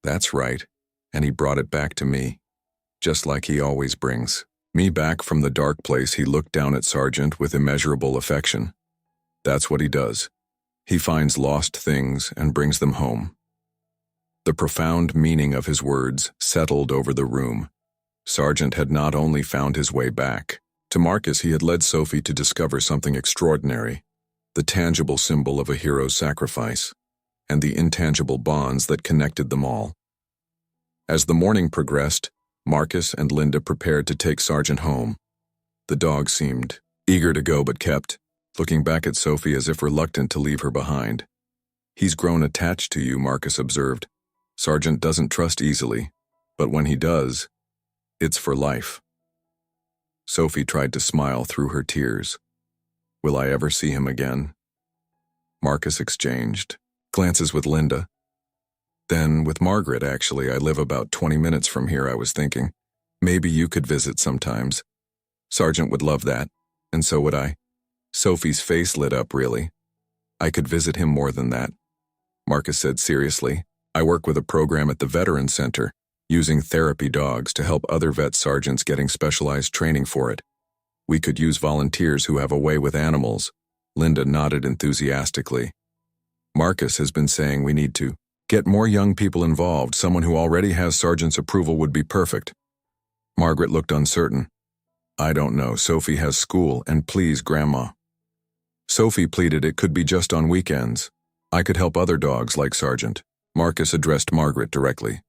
That's right, and he brought it back to me, just like he always brings me back from the dark place. He looked down at Sergeant with immeasurable affection. That's what he does. He finds lost things and brings them home. The profound meaning of his words settled over the room. Sergeant had not only found his way back to Marcus, he had led Sophie to discover something extraordinary, the tangible symbol of a hero's sacrifice, and the intangible bonds that connected them all. As the morning progressed, Marcus and Linda prepared to take Sergeant home. The dog seemed eager to go, but kept looking back at Sophie as if reluctant to leave her behind. He's grown attached to you, Marcus observed. Sergeant doesn't trust easily, but when he does, it's for life. Sophie tried to smile through her tears. Will I ever see him again? Marcus exchanged glances with Linda. Then with Margaret, actually. I live about 20 minutes from here. I was thinking, maybe you could visit sometimes. Sergeant would love that, and so would I. Sophie's face lit up. Really? I could visit him more than that, Marcus said seriously. I work with a program at the Veterans Center, using therapy dogs to help other vet sergeants getting specialized training for it. We could use volunteers who have a way with animals. Linda nodded enthusiastically. Marcus has been saying we need to get more young people involved. Someone who already has Sergeant's approval would be perfect. Margaret looked uncertain. I don't know. Sophie has school, and please, Grandma. Sophie pleaded it could be just on weekends. I could help other dogs like Sergeant. Marcus addressed Margaret directly.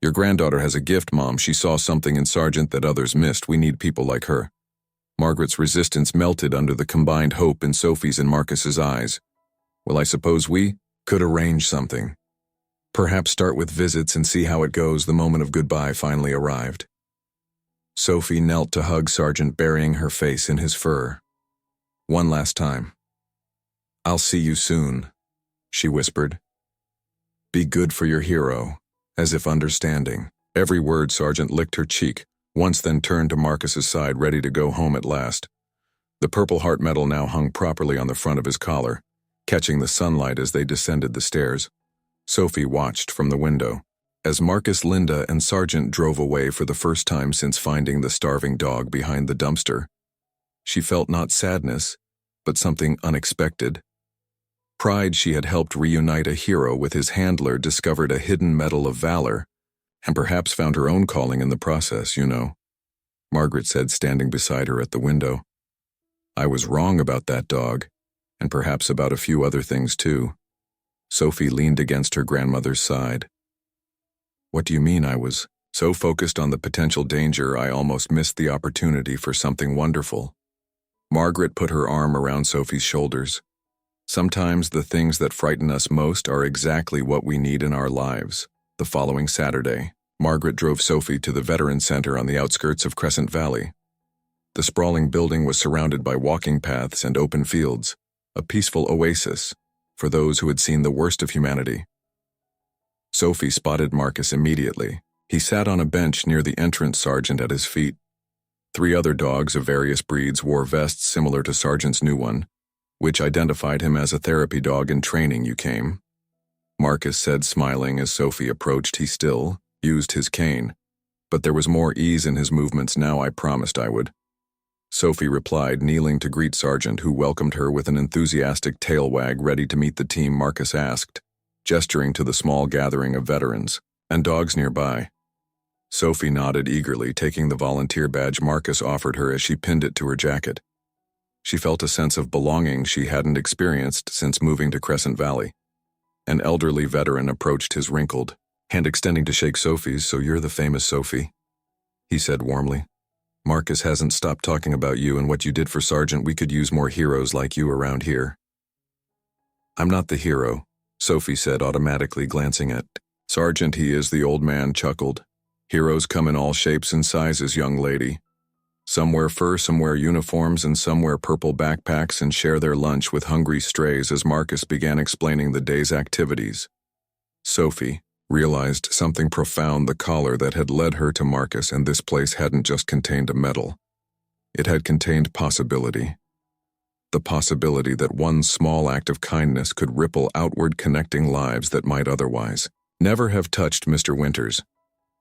Your granddaughter has a gift, Mom. She saw something in Sergeant that others missed. We need people like her. Margaret's resistance melted under the combined hope in Sophie's and Marcus's eyes. Well, I suppose we could arrange something. Perhaps start with visits and see how it goes. The moment of goodbye finally arrived. Sophie knelt to hug Sergeant, burying her face in his fur. One last time. I'll see you soon, she whispered. Be good for your hero, as if understanding. Every word Sergeant licked her cheek, once then turned to Marcus's side ready to go home at last. The Purple Heart medal now hung properly on the front of his collar, catching the sunlight as they descended the stairs. Sophie watched from the window as Marcus, Linda, and Sergeant drove away for the first time since finding the starving dog behind the dumpster. She felt not sadness, but something unexpected. Pride she had helped reunite a hero with his handler, discovered a hidden medal of valor, and perhaps found her own calling in the process, you know. Margaret said, standing beside her at the window. I was wrong about that dog, and perhaps about a few other things too. Sophie leaned against her grandmother's side. What do you mean? I was so focused on the potential danger I almost missed the opportunity for something wonderful. Margaret put her arm around Sophie's shoulders. Sometimes the things that frighten us most are exactly what we need in our lives. The following Saturday, Margaret drove Sophie to the Veterans Center on the outskirts of Crescent Valley. The sprawling building was surrounded by walking paths and open fields, a peaceful oasis for those who had seen the worst of humanity. Sophie spotted Marcus immediately. He sat on a bench near the entrance, Sergeant at his feet. 3 other dogs of various breeds wore vests similar to Sergeant's new one, which identified him as a therapy dog in training. You came, Marcus said, smiling as Sophie approached. He still used his cane, but there was more ease in his movements now. I promised I would. Sophie replied, kneeling to greet Sergeant, who welcomed her with an enthusiastic tail wag. Ready to meet the team? Marcus asked, gesturing to the small gathering of veterans and dogs nearby. Sophie nodded eagerly, taking the volunteer badge Marcus offered her as she pinned it to her jacket. She felt a sense of belonging she hadn't experienced since moving to Crescent Valley. An elderly veteran approached, his wrinkled hand extending to shake Sophie's. So you're the famous Sophie, he said warmly. Marcus hasn't stopped talking about you and what you did for Sergeant. We could use more heroes like you around here. I'm not the hero, Sophie said, automatically glancing at Sergeant. He is, the old man chuckled. Heroes come in all shapes and sizes, young lady. Some wear fur, some wear uniforms, and some wear purple backpacks and share their lunch with hungry strays. As Marcus began explaining the day's activities, Sophie realized something profound. The collar that had led her to Marcus and this place hadn't just contained a medal. It had contained possibility. The possibility that one small act of kindness could ripple outward, connecting lives that might otherwise never have touched. Mr. Winters,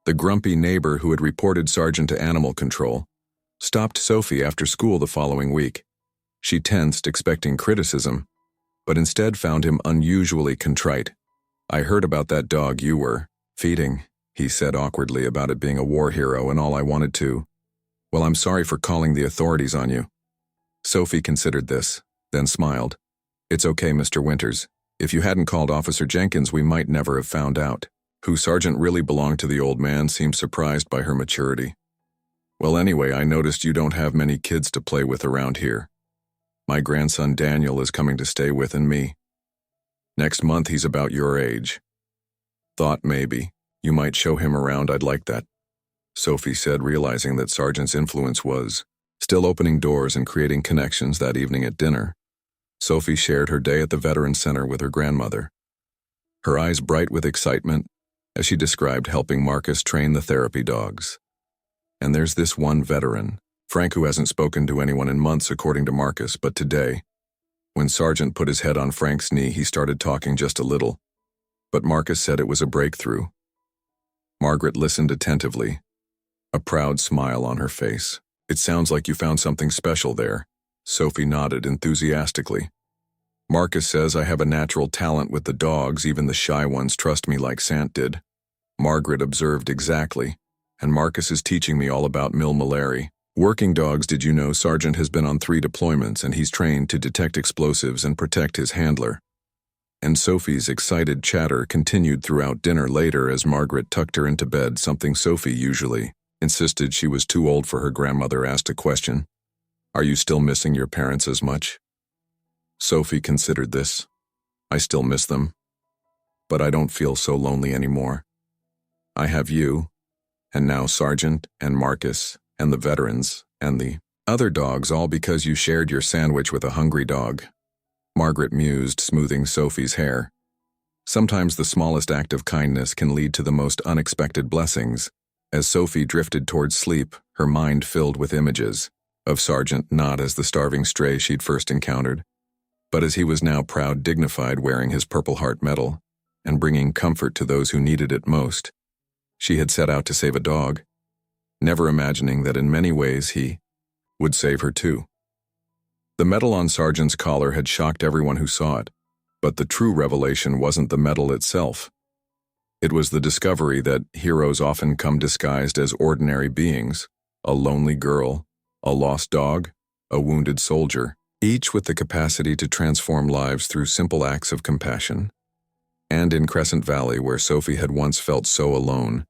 the grumpy neighbor who had reported Sergeant to animal control, stopped Sophie after school the following week. She tensed, expecting criticism, but instead found him unusually contrite. I heard about that dog you were feeding, he said awkwardly, about it being a war hero and all. I wanted to. Well, I'm sorry for calling the authorities on you. Sophie considered this, then smiled. It's okay, Mr. Winters. If you hadn't called Officer Jenkins, we might never have found out who Sergeant really belonged to. The old man seemed surprised by her maturity. Well, anyway, I noticed you don't have many kids to play with around here. My grandson Daniel is coming to stay with me. Next month. He's about your age. Thought maybe you might show him around. I'd like that, Sophie said, realizing that Sergeant's influence was still opening doors and creating connections. That evening at dinner, Sophie shared her day at the Veterans Center with her grandmother, her eyes bright with excitement as she described helping Marcus train the therapy dogs. And there's this one veteran, Frank, who hasn't spoken to anyone in months, according to Marcus, but today, when Sergeant put his head on Frank's knee, he started talking just a little, but Marcus said it was a breakthrough. Margaret listened attentively, a proud smile on her face. It sounds like you found something special there, Sophie nodded enthusiastically. Marcus says I have a natural talent with the dogs, even the shy ones trust me like Sant did. Margaret observed. Exactly, and Marcus is teaching me all about Malari. Working dogs. Did you know Sergeant has been on 3 deployments and he's trained to detect explosives and protect his handler? And Sophie's excited chatter continued throughout dinner. Later, as Margaret tucked her into bed, something Sophie usually insisted she was too old for, her grandmother asked a question. Are you still missing your parents as much? Sophie considered this. I still miss them, but I don't feel so lonely anymore. I have you, and now Sergeant, and Marcus, and the veterans, and the other dogs, all because you shared your sandwich with a hungry dog. Margaret mused, smoothing Sophie's hair. Sometimes the smallest act of kindness can lead to the most unexpected blessings. As Sophie drifted towards sleep, her mind filled with images of Sergeant not as the starving stray she'd first encountered, but as he was now proud, dignified, wearing his Purple Heart medal and bringing comfort to those who needed it most. She had set out to save a dog, never imagining that in many ways he would save her too. The medal on Sergeant's collar had shocked everyone who saw it, but the true revelation wasn't the medal itself. It was the discovery that heroes often come disguised as ordinary beings, a lonely girl, a lost dog, a wounded soldier, each with the capacity to transform lives through simple acts of compassion. And in Crescent Valley, where Sophie had once felt so alone,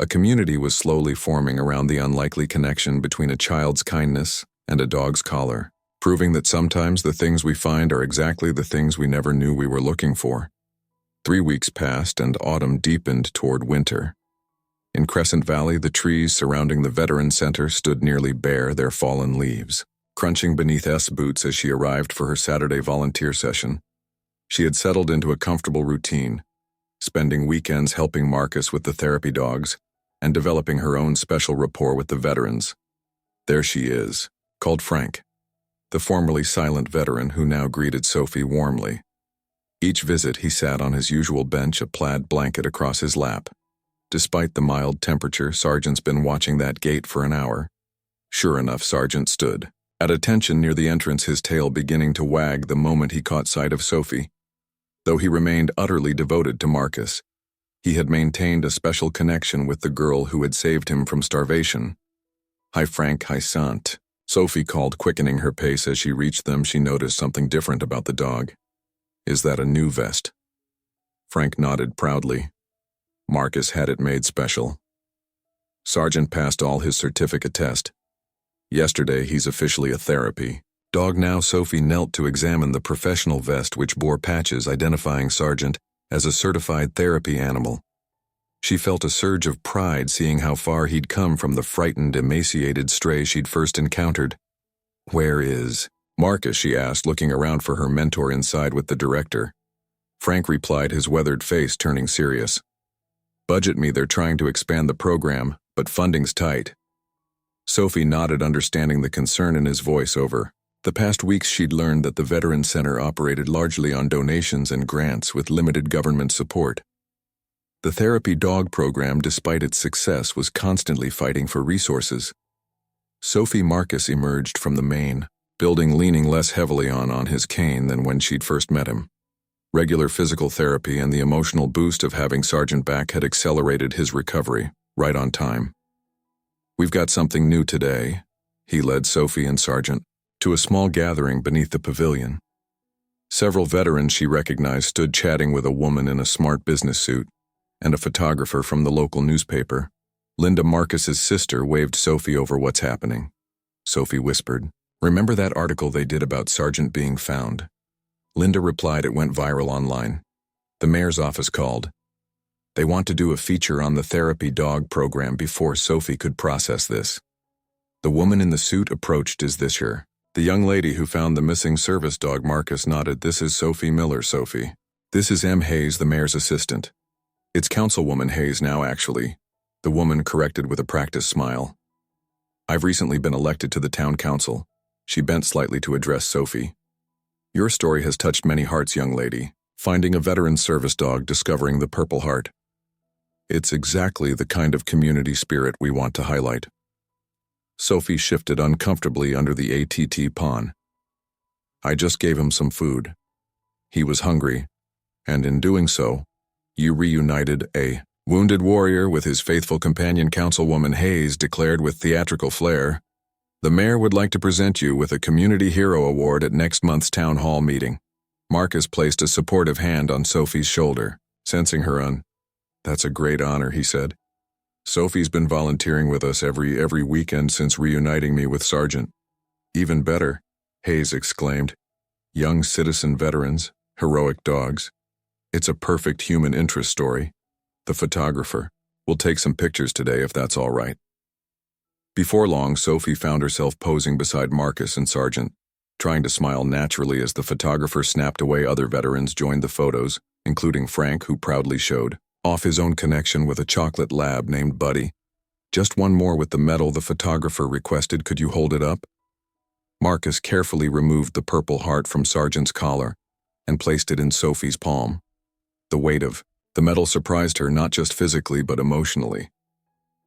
a community was slowly forming around the unlikely connection between a child's kindness and a dog's collar, proving that sometimes the things we find are exactly the things we never knew we were looking for. 3 weeks passed and autumn deepened toward winter. In Crescent Valley, the trees surrounding the Veteran Center stood nearly bare, their fallen leaves crunching beneath S' boots as she arrived for her Saturday volunteer session. She had settled into a comfortable routine, spending weekends helping Marcus with the therapy dogs and developing her own special rapport with the veterans. There she is, called Frank, the formerly silent veteran who now greeted Sophie warmly. Each visit he sat on his usual bench, a plaid blanket across his lap. Despite the mild temperature, Sergeant's been watching that gate for an hour. Sure enough, Sergeant stood, at attention near the entrance, his tail beginning to wag the moment he caught sight of Sophie. Though he remained utterly devoted to Marcus, he had maintained a special connection with the girl who had saved him from starvation. "Hi Frank, hi Sant," Sophie called, quickening her pace as she reached them. She noticed something different about the dog. "Is that a new vest?" Frank nodded proudly. Marcus had it made special. Sergeant passed all his certificate test. Yesterday, he's officially a therapy dog now. Sophie knelt to examine the professional vest, which bore patches identifying Sergeant as a certified therapy animal. She felt a surge of pride seeing how far he'd come from the frightened, emaciated stray she'd first encountered. "Where is Marcus?" she asked, looking around for her mentor inside with the director. Frank replied, his weathered face turning serious. "Budget me, they're trying to expand the program, but funding's tight." Sophie nodded, understanding the concern in his voice. Over the past weeks, she'd learned that the Veteran Center operated largely on donations and grants with limited government support. The therapy dog program, despite its success, was constantly fighting for resources. Sophie Marcus emerged from the main building leaning less heavily on his cane than when she'd first met him. Regular physical therapy and the emotional boost of having Sergeant back had accelerated his recovery, right on time. "We've got something new today," he led Sophie and Sergeant to a small gathering beneath the pavilion. Several veterans she recognized stood chatting with a woman in a smart business suit and a photographer from the local newspaper. Linda, Marcus's sister, waved Sophie over. "What's happening?" Sophie whispered. "Remember that article they did about Sergeant being found?" Linda replied, "It went viral online. The mayor's office called. They want to do a feature on the therapy dog program before Sophie could process this." The woman in the suit approached. "Is this her?" "The young lady who found the missing service dog." Marcus nodded. "This is Sophie Miller, Sophie. This is M. Hayes, the mayor's assistant." "It's Councilwoman Hayes now, actually," the woman corrected with a practiced smile. "I've recently been elected to the town council." She bent slightly to address Sophie. "Your story has touched many hearts, young lady. Finding a veteran service dog, discovering the Purple Heart. It's exactly the kind of community spirit we want to highlight." Sophie shifted uncomfortably under the ATT pawn. "I just gave him some food. He was hungry, and in doing so, you reunited a wounded warrior with his faithful companion." Councilwoman Hayes declared with theatrical flair. "The mayor would like to present you with a Community Hero Award at next month's town hall meeting." Marcus placed a supportive hand on Sophie's shoulder, sensing her "That's a great honor," he said. "Sophie's been volunteering with us every weekend since reuniting me with Sergeant." "Even better," Hayes exclaimed. "Young citizen veterans, heroic dogs. It's a perfect human interest story." The photographer, "We'll take some pictures today if that's all right." Before long, Sophie found herself posing beside Marcus and Sergeant, trying to smile naturally as the photographer snapped away. Other veterans joined the photos, including Frank, who proudly showed off his own connection with a chocolate lab named Buddy. Just one more with the medal the photographer requested. Could you hold it up? Marcus carefully removed the purple heart from Sergeant's collar and placed it in Sophie's palm. The weight of the medal surprised her not just physically but emotionally.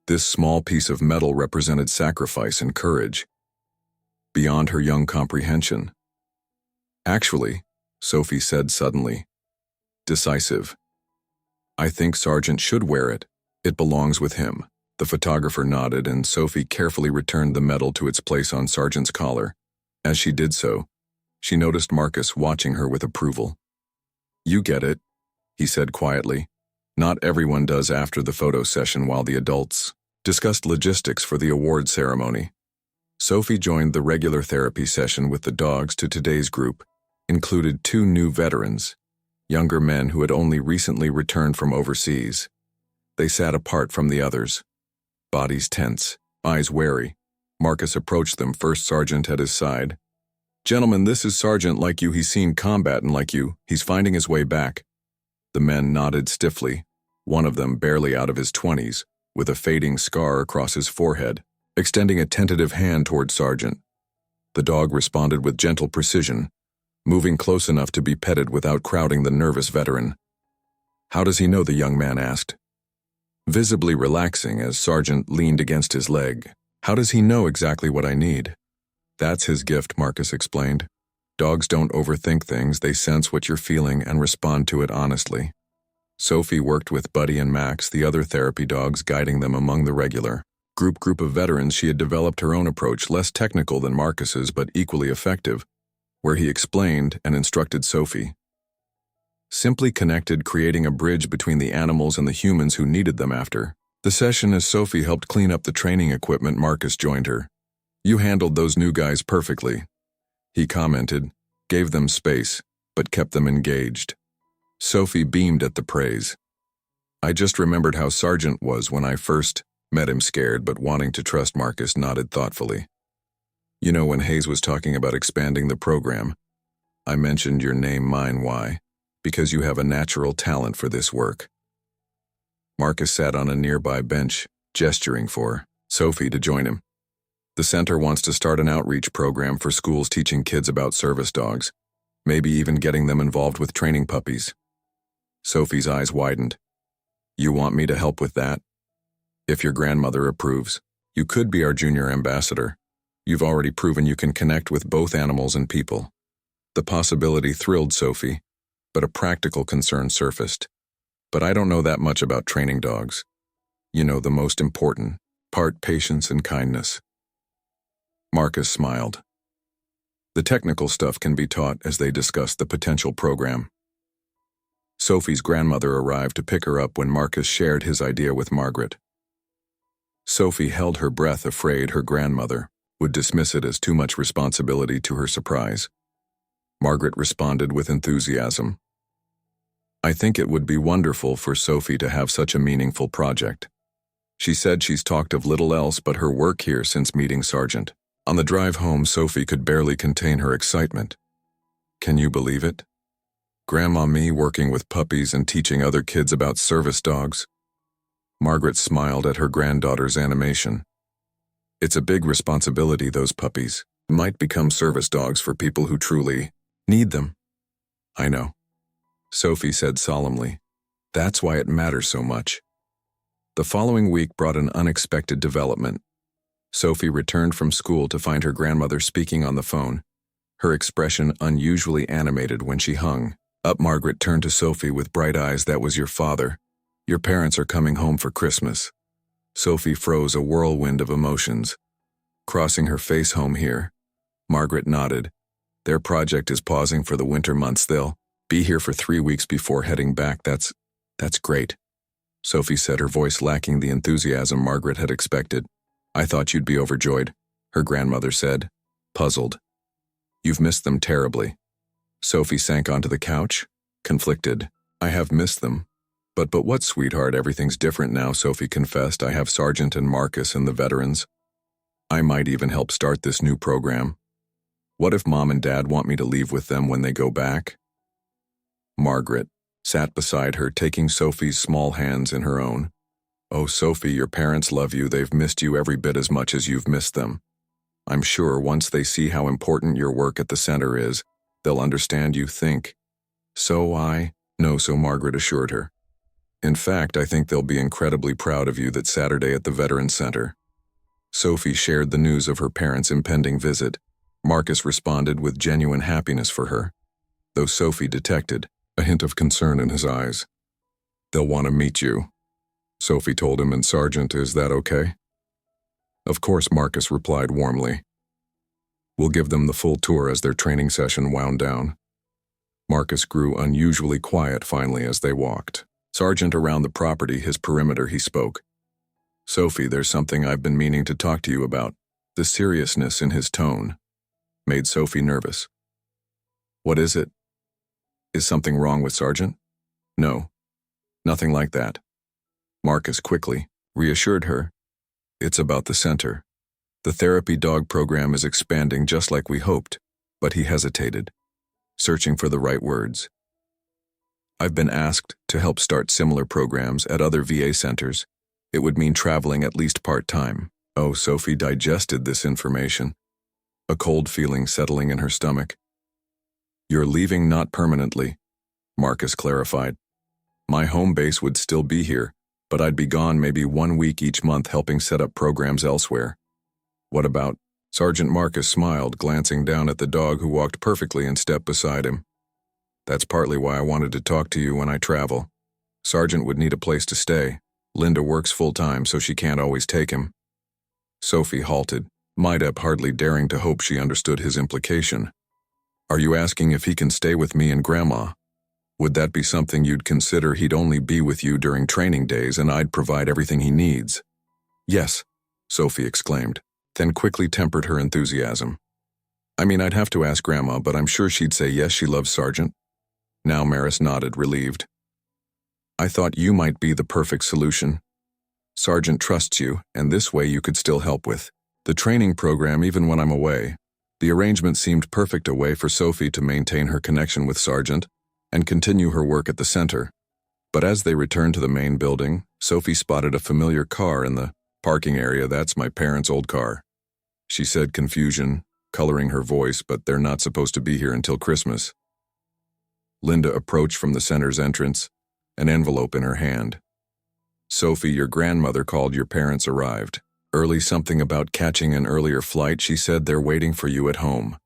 This small piece of metal represented sacrifice and courage, beyond her young comprehension. Actually, Sophie said suddenly, decisive. I think Sergeant should wear it. It belongs with him. The photographer nodded and Sophie carefully returned the medal to its place on Sergeant's collar. As she did so, she noticed Marcus watching her with approval. You get it, he said quietly. Not everyone does. After the photo session, while the adults discussed logistics for the award ceremony, Sophie joined the regular therapy session with the dogs. To today's group included 2 new veterans, younger men who had only recently returned from overseas. They sat apart from the others, bodies tense, eyes wary. Marcus approached them first, Sergeant at his side. Gentlemen, this is Sergeant. Like you, he's seen combat, and like you, he's finding his way back. The men nodded stiffly, one of them barely out of his 20s, with a fading scar across his forehead, extending a tentative hand toward Sergeant. The dog responded with gentle precision, moving close enough to be petted without crowding the nervous veteran. How does he know? The young man asked, visibly relaxing as Sergeant leaned against his leg. How does he know exactly what I need? That's his gift, Marcus explained. Dogs don't overthink things. They sense what you're feeling and respond to it honestly. Sophie worked with Buddy and Max, the other therapy dogs, guiding them among the regular group of veterans. She had developed her own approach, less technical than Marcus's but equally effective, where he explained and instructed Sophie. Simply connected, creating a bridge between the animals and the humans who needed them. After the session, as Sophie helped clean up the training equipment, Marcus joined her. You handled those new guys perfectly, he commented, gave them space, but kept them engaged. Sophie beamed at the praise. I just remembered how Sergeant was when I first met him, scared but wanting to trust. Marcus nodded thoughtfully. You know, when Hayes was talking about expanding the program, I mentioned your name. Mine. Why? Because you have a natural talent for this work. Marcus sat on a nearby bench, gesturing for Sophie to join him. The center wants to start an outreach program for schools, teaching kids about service dogs, maybe even getting them involved with training puppies. Sophie's eyes widened. You want me to help with that? If your grandmother approves, you could be our junior ambassador. You've already proven you can connect with both animals and people. The possibility thrilled Sophie, but a practical concern surfaced. But I don't know that much about training dogs. You know, the most important part, patience and kindness. Marcus smiled. The technical stuff can be taught. As they discussed the potential program, Sophie's grandmother arrived to pick her up when Marcus shared his idea with Margaret. Sophie held her breath, afraid her grandmother would dismiss it as too much responsibility. To her surprise, Margaret responded with enthusiasm. I think it would be wonderful for Sophie to have such a meaningful project. She said she's talked of little else but her work here since meeting Sergeant. On the drive home, Sophie could barely contain her excitement. Can you believe it? Grandma, me working with puppies and teaching other kids about service dogs. Margaret smiled at her granddaughter's animation. It's a big responsibility. Those puppies might become service dogs for people who truly need them. I know, Sophie said solemnly. That's why it matters so much. The following week brought an unexpected development. Sophie returned from school to find her grandmother speaking on the phone, her expression unusually animated when she hung up. Margaret turned to Sophie with bright eyes. That was your father. Your parents are coming home for Christmas. Sophie froze, a whirlwind of emotions crossing her face. Home here? Margaret nodded. Their project is pausing for the winter months. They'll be here for 3 weeks before heading back. That's great, Sophie said, her voice lacking the enthusiasm Margaret had expected. I thought you'd be overjoyed, her grandmother said, puzzled. You've missed them terribly. Sophie sank onto the couch, conflicted. I have missed them. But what, sweetheart? Everything's different now, Sophie confessed. I have Sergeant and Marcus and the veterans. I might even help start this new program. What if Mom and Dad want me to leave with them when they go back? Margaret sat beside her, taking Sophie's small hands in her own. "Oh, Sophie, your parents love you. They've missed you every bit as much as you've missed them. I'm sure once they see how important your work at the center is, they'll understand you think." No, so Margaret assured her. "In fact, I think they'll be incredibly proud of you that Saturday at the Veterans Center." Sophie shared the news of her parents' impending visit. Marcus responded with genuine happiness for her, though Sophie detected a hint of concern in his eyes. "They'll want to meet you," Sophie told him, "and Sergeant, is that okay?" "Of course," Marcus replied warmly. "We'll give them the full tour as their training session wound down." Marcus grew unusually quiet finally as they walked. "Sergeant, around the property, his perimeter," he spoke. "Sophie, there's something I've been meaning to talk to you about." The seriousness in his tone made Sophie nervous. "What is it? Is something wrong with Sergeant?" "No, nothing like that." Marcus quickly reassured her. "It's about the center. The therapy dog program is expanding just like we hoped," but he hesitated, searching for the right words. "I've been asked to help start similar programs at other VA centers. It would mean traveling at least part-time." Oh, Sophie digested this information, a cold feeling settling in her stomach. "You're leaving not permanently," Marcus clarified. "My home base would still be here, but I'd be gone maybe 1 week each month helping set up programs elsewhere." "What about?" Sergeant Marcus smiled, glancing down at the dog who walked perfectly in step beside him. "That's partly why I wanted to talk to you when I travel. Sergeant would need a place to stay. Linda works full-time, so she can't always take him." Sophie halted, Maida hardly daring to hope she understood his implication. "Are you asking if he can stay with me and Grandma? Would that be something you'd consider? He'd only be with you during training days and I'd provide everything he needs." "Yes," Sophie exclaimed, then quickly tempered her enthusiasm. "I mean, I'd have to ask Grandma, but I'm sure she'd say yes, she loves Sergeant." Now Maris nodded, relieved. "I thought you might be the perfect solution. Sergeant trusts you, and this way you could still help with the training program even when I'm away." The arrangement seemed perfect, a way for Sophie to maintain her connection with Sergeant and continue her work at the center. But as they returned to the main building, Sophie spotted a familiar car in the parking area. "That's my parents' old car," she said, confusion coloring her voice, "but they're not supposed to be here until Christmas." Linda approached from the center's entrance, an envelope in her hand. "Sophie, your grandmother called. Your parents arrived early, something about catching an earlier flight. She said they're waiting for you at home."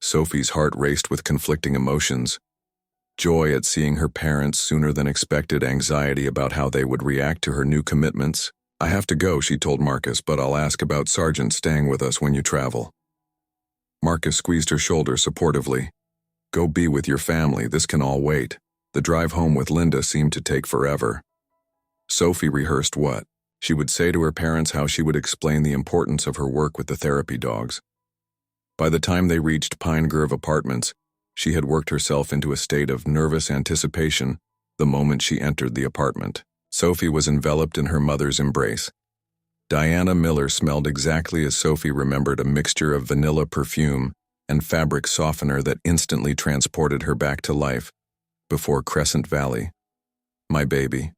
Sophie's heart raced with conflicting emotions. Joy at seeing her parents sooner than expected, anxiety about how they would react to her new commitments. "I have to go," she told Marcus, "but I'll ask about Sergeant staying with us when you travel." Marcus squeezed her shoulder supportively. "Go be with your family. This can all wait." The drive home with Linda seemed to take forever. Sophie rehearsed what she would say to her parents, how she would explain the importance of her work with the therapy dogs. By the time they reached Pine Grove Apartments, she had worked herself into a state of nervous anticipation the moment she entered the apartment. Sophie was enveloped in her mother's embrace. Diana Miller smelled exactly as Sophie remembered, a mixture of vanilla perfume and fabric softener that instantly transported her back to life before Crescent Valley. "My baby,"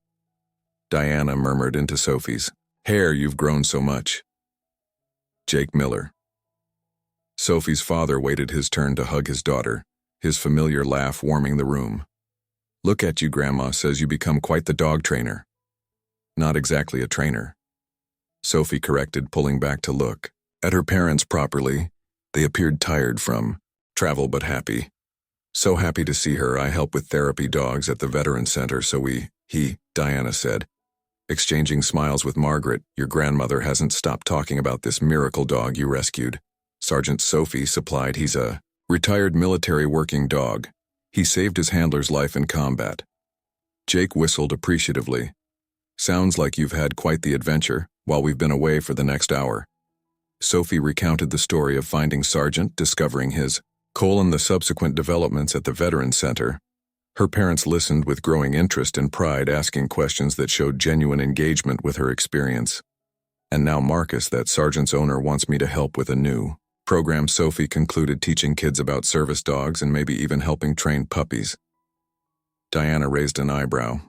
Diana murmured into Sophie's hair, "you've grown so much." Jake Miller. Sophie's father waited his turn to hug his daughter, his familiar laugh warming the room. "Look at you, Grandma says you become quite the dog trainer." "Not exactly a trainer," Sophie corrected, pulling back to look at her parents properly. They appeared tired from travel but happy. "So happy to see her. I help with therapy dogs at the Veterans Center, so Diana said, exchanging smiles with Margaret. "Your grandmother hasn't stopped talking about this miracle dog you rescued." Sergeant Sophie supplied. "He's a retired military working dog. He saved his handler's life in combat." Jake whistled appreciatively. "Sounds like you've had quite the adventure while we've been away for the next hour." Sophie recounted the story of finding Sergeant, discovering his the subsequent developments at the Veterans Center. Her parents listened with growing interest and pride, asking questions that showed genuine engagement with her experience. "And now Marcus, that Sergeant's owner, wants me to help with a new program," Sophie concluded, "teaching kids about service dogs and maybe even helping train puppies." Diana raised an eyebrow.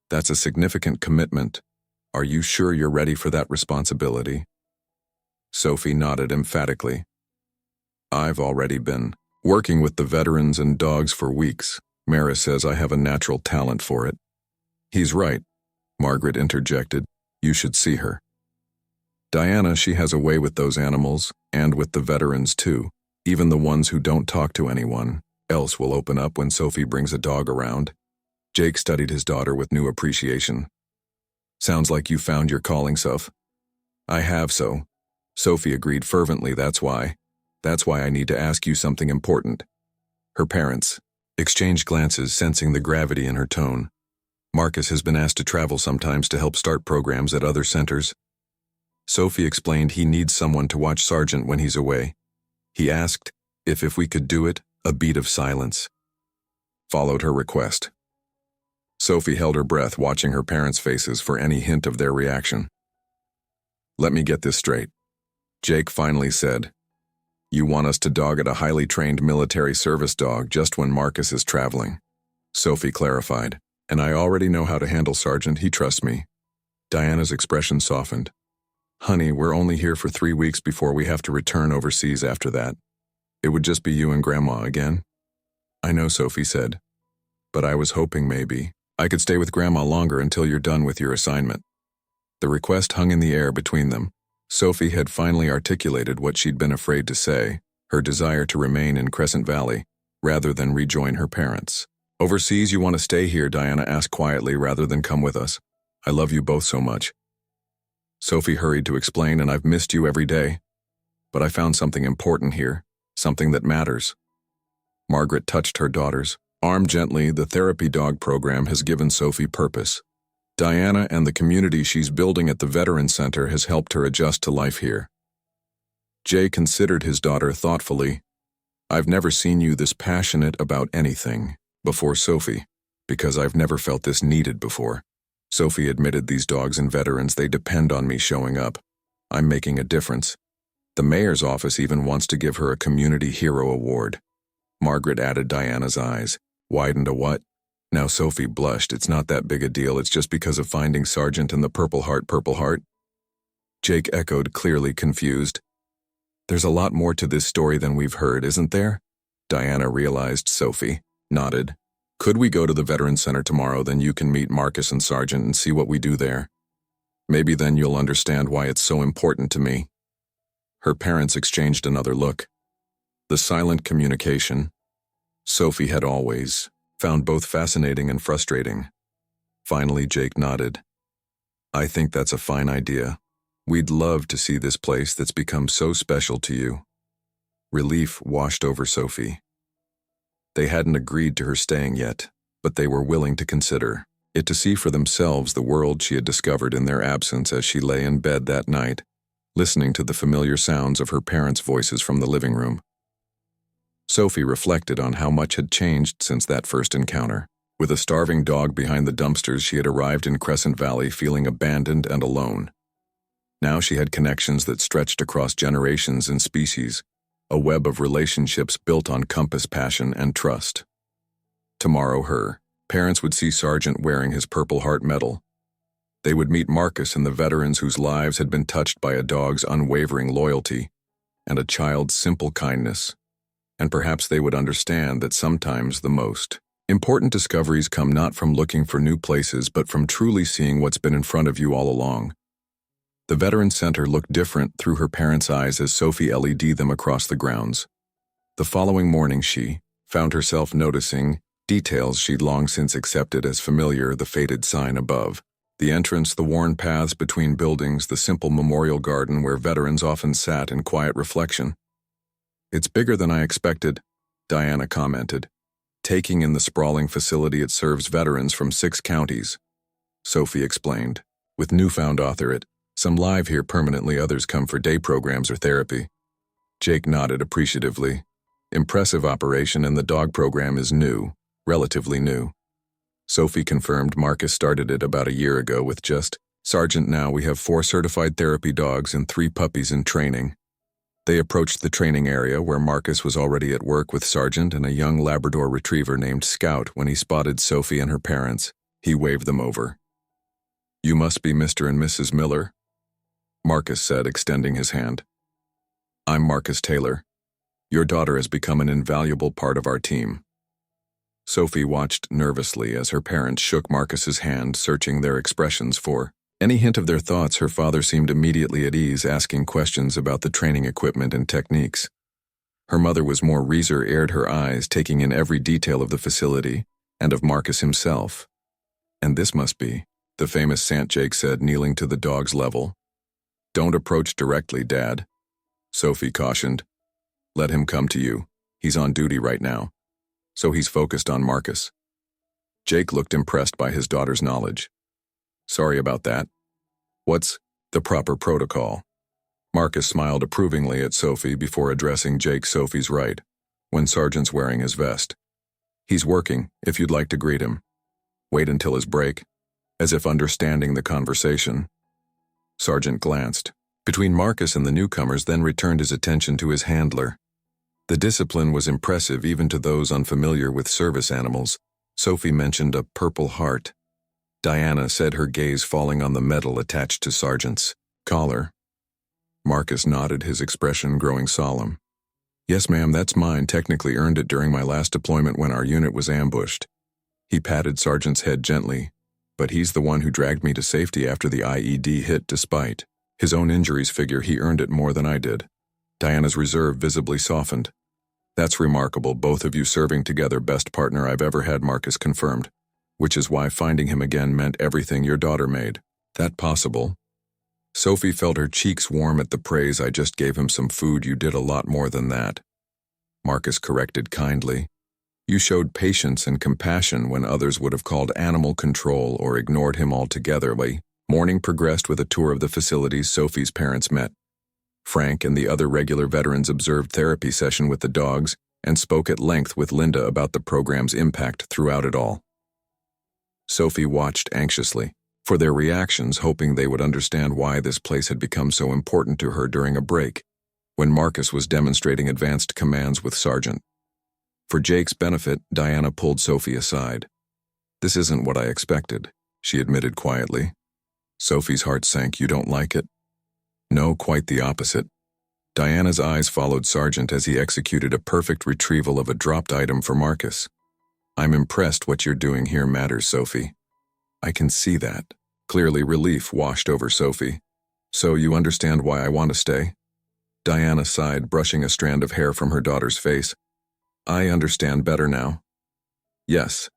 That's a significant commitment. Are you sure you're ready for that responsibility? Sophie nodded emphatically. I've already been working with the veterans and dogs for weeks. Mara says I have a natural talent for it. He's right, Margaret interjected. You should see her. Diana, she has a way with those animals, and with the veterans too. Even the ones who don't talk to anyone else will open up when Sophie brings a dog around. Jake studied his daughter with new appreciation. Sounds like you found your calling, Soph. I have so. Sophie agreed fervently. That's why I need to ask you something important. Her parents exchanged glances, sensing the gravity in her tone. Marcus has been asked to travel sometimes to help start programs at other centers. Sophie explained he needs someone to watch Sargent when he's away. He asked if we could do it. A beat of silence followed her request. Sophie held her breath, watching her parents' faces for any hint of their reaction. Let me get this straight. Jake finally said, you want us to dog at a highly trained military service dog just when Marcus is traveling. Sophie clarified, and I already know how to handle Sargent. He trusts me. Diana's expression softened. Honey, we're only here for 3 weeks before we have to return overseas after that. It would just be you and Grandma again. I know, Sophie said, but I was hoping maybe I could stay with Grandma longer until you're done with your assignment. The request hung in the air between them. Sophie had finally articulated what she'd been afraid to say, her desire to remain in Crescent Valley, rather than rejoin her parents. Overseas, you want to stay here? Diana asked quietly, rather than come with us. I love you both so much. Sophie hurried to explain, and I've missed you every day. But I found something important here, something that matters. Margaret touched her daughter's arm gently. The therapy dog program has given Sophie purpose. Diana and the community she's building at the Veterans Center has helped her adjust to life here. Jay considered his daughter thoughtfully. I've never seen you this passionate about anything before, Sophie, because I've never felt this needed before. Sophie admitted, these dogs and veterans, they depend on me showing up. I'm making a difference. The mayor's office even wants to give her a Community Hero Award. Margaret added. Diana's eyes widened. A what? Now Sophie blushed. It's not that big a deal. It's just because of finding Sargent and the Purple Heart. Purple Heart? Jake echoed, clearly confused. There's a lot more to this story than we've heard, isn't there? Diana realized. Sophie nodded. Could we go to the Veterans Center tomorrow? Then you can meet Marcus and Sargent and see what we do there. Maybe then you'll understand why it's so important to me. Her parents exchanged another look. The silent communication Sophie had always found both fascinating and frustrating. Finally, Jake nodded. I think that's a fine idea. We'd love to see this place that's become so special to you. Relief washed over Sophie. They hadn't agreed to her staying yet, but they were willing to consider it, to see for themselves the world she had discovered in their absence. As she lay in bed that night, listening to the familiar sounds of her parents' voices from the living room, Sophie reflected on how much had changed since that first encounter. With a starving dog behind the dumpsters, she had arrived in Crescent Valley feeling abandoned and alone. Now she had connections that stretched across generations and species, a web of relationships built on compass, passion, and trust. Tomorrow her parents would see Sargent wearing his Purple Heart medal. They would meet Marcus and the veterans whose lives had been touched by a dog's unwavering loyalty and a child's simple kindness. And perhaps they would understand that sometimes the most important discoveries come not from looking for new places, but from truly seeing what's been in front of you all along. The Veterans Center looked different through her parents' eyes as Sophie LED'd them across the grounds. The following morning she found herself noticing details she'd long since accepted as familiar: the faded sign above the entrance, the worn paths between buildings, the simple memorial garden where veterans often sat in quiet reflection. It's bigger than I expected, Diana commented, taking in the sprawling facility. It serves veterans from 6 counties. Sophie explained, with newfound authority. Some live here permanently, others come for day programs or therapy. Jake nodded appreciatively. Impressive operation, and the dog program is new, relatively new. Sophie confirmed. Marcus started it about a year ago with just Sargent. Now we have 4 certified therapy dogs and 3 puppies in training. They approached the training area where Marcus was already at work with Sargent and a young Labrador retriever named Scout. When he spotted Sophie and her parents, he waved them over. "You must be Mr. and Mrs. Miller," Marcus said, extending his hand. "I'm Marcus Taylor. Your daughter has become an invaluable part of our team." Sophie watched nervously as her parents shook Marcus's hand, searching their expressions for any hint of their thoughts. Her father seemed immediately at ease, asking questions about the training equipment and techniques. Her mother was more razor-aired, her eyes taking in every detail of the facility and of Marcus himself. "And this must be," the famous Sant Jake said, kneeling to the dog's level. "Don't approach directly, Dad," Sophie cautioned. "Let him come to you. He's on duty right now." So he's focused on Marcus. Jake looked impressed by his daughter's knowledge. "Sorry about that. What's the proper protocol?" Marcus smiled approvingly at Sophie before addressing Jake. "Sophie's right. When Sergeant's wearing his vest. He's working, if you'd like to greet him. Wait until his break," as if understanding the conversation. Sergeant glanced between Marcus and the newcomers, then returned his attention to his handler. The discipline was impressive even to those unfamiliar with service animals. Sophie mentioned a Purple Heart. Diana said, her gaze falling on the medal attached to Sergeant's collar. Marcus nodded, his expression growing solemn. "Yes, ma'am, that's mine. Technically earned it during my last deployment when our unit was ambushed." He patted Sergeant's head gently, "But he's the one who dragged me to safety after the IED hit. Despite his own injuries, figure he earned it more than I did." Diana's reserve visibly softened. "That's remarkable, both of you serving together. Best partner I've ever had," Marcus confirmed. "Which is why finding him again meant everything. Your daughter made that possible." Sophie felt her cheeks warm at the praise. "I just gave him some food. You did a lot more than that," Marcus corrected kindly. "You showed patience and compassion when others would have called animal control or ignored him altogether." Morning progressed with a tour of the facilities. Sophie's parents met. Frank and the other regular veterans observed therapy session with the dogs and spoke at length with Linda about the program's impact throughout it all. Sophie watched anxiously for their reactions, hoping they would understand why this place had become so important to her during a break, when Marcus was demonstrating advanced commands with Sergeant. For Jake's benefit, Diana pulled Sophie aside. "This isn't what I expected," she admitted quietly. Sophie's heart sank. "You don't like it?" "No, quite the opposite." Diana's eyes followed Sergeant as he executed a perfect retrieval of a dropped item for Marcus. "I'm impressed. What you're doing here matters, Sophie." "I can see that." Clearly relief washed over Sophie. "So you understand why I want to stay?" Diana sighed, brushing a strand of hair from her daughter's face. "I understand better now." "Yes,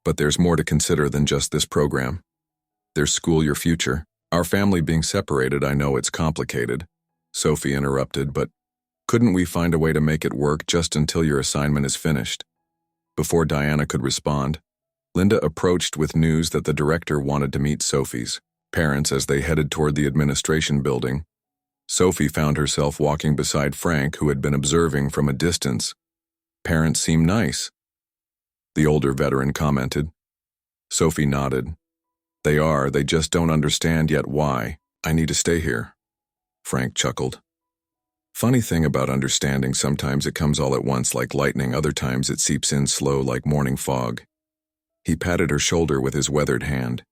but there's more to consider than just this program. There's school, your future. Our family being separated. I know it's complicated," Sophie interrupted, "but couldn't we find a way to make it work just until your assignment is finished?" Before Diana could respond, Linda approached with news that the director wanted to meet Sophie's parents as they headed toward the administration building. Sophie found herself walking beside Frank, who had been observing from a distance. "Parents seem nice," the older veteran commented. Sophie nodded. "They are, they just don't understand yet why I need to stay here," Frank chuckled. "Funny thing about understanding, sometimes it comes all at once like lightning, other times it seeps in slow like morning fog." He patted her shoulder with his weathered hand.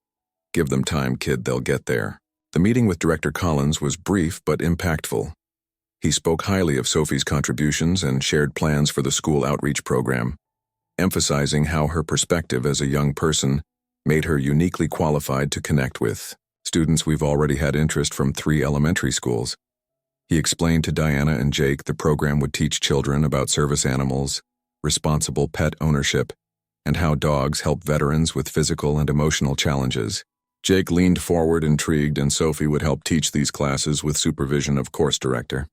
"Give them time, kid, they'll get there." The meeting with Director Collins was brief but impactful. He spoke highly of Sophie's contributions and shared plans for the school outreach program, emphasizing how her perspective as a young person made her uniquely qualified to connect with students. "We've already had interest from 3 elementary schools." He explained to Diana and Jake the program would teach children about service animals, responsible pet ownership, and how dogs help veterans with physical and emotional challenges. Jake leaned forward, intrigued, and Sophie would help teach these classes with supervision of course director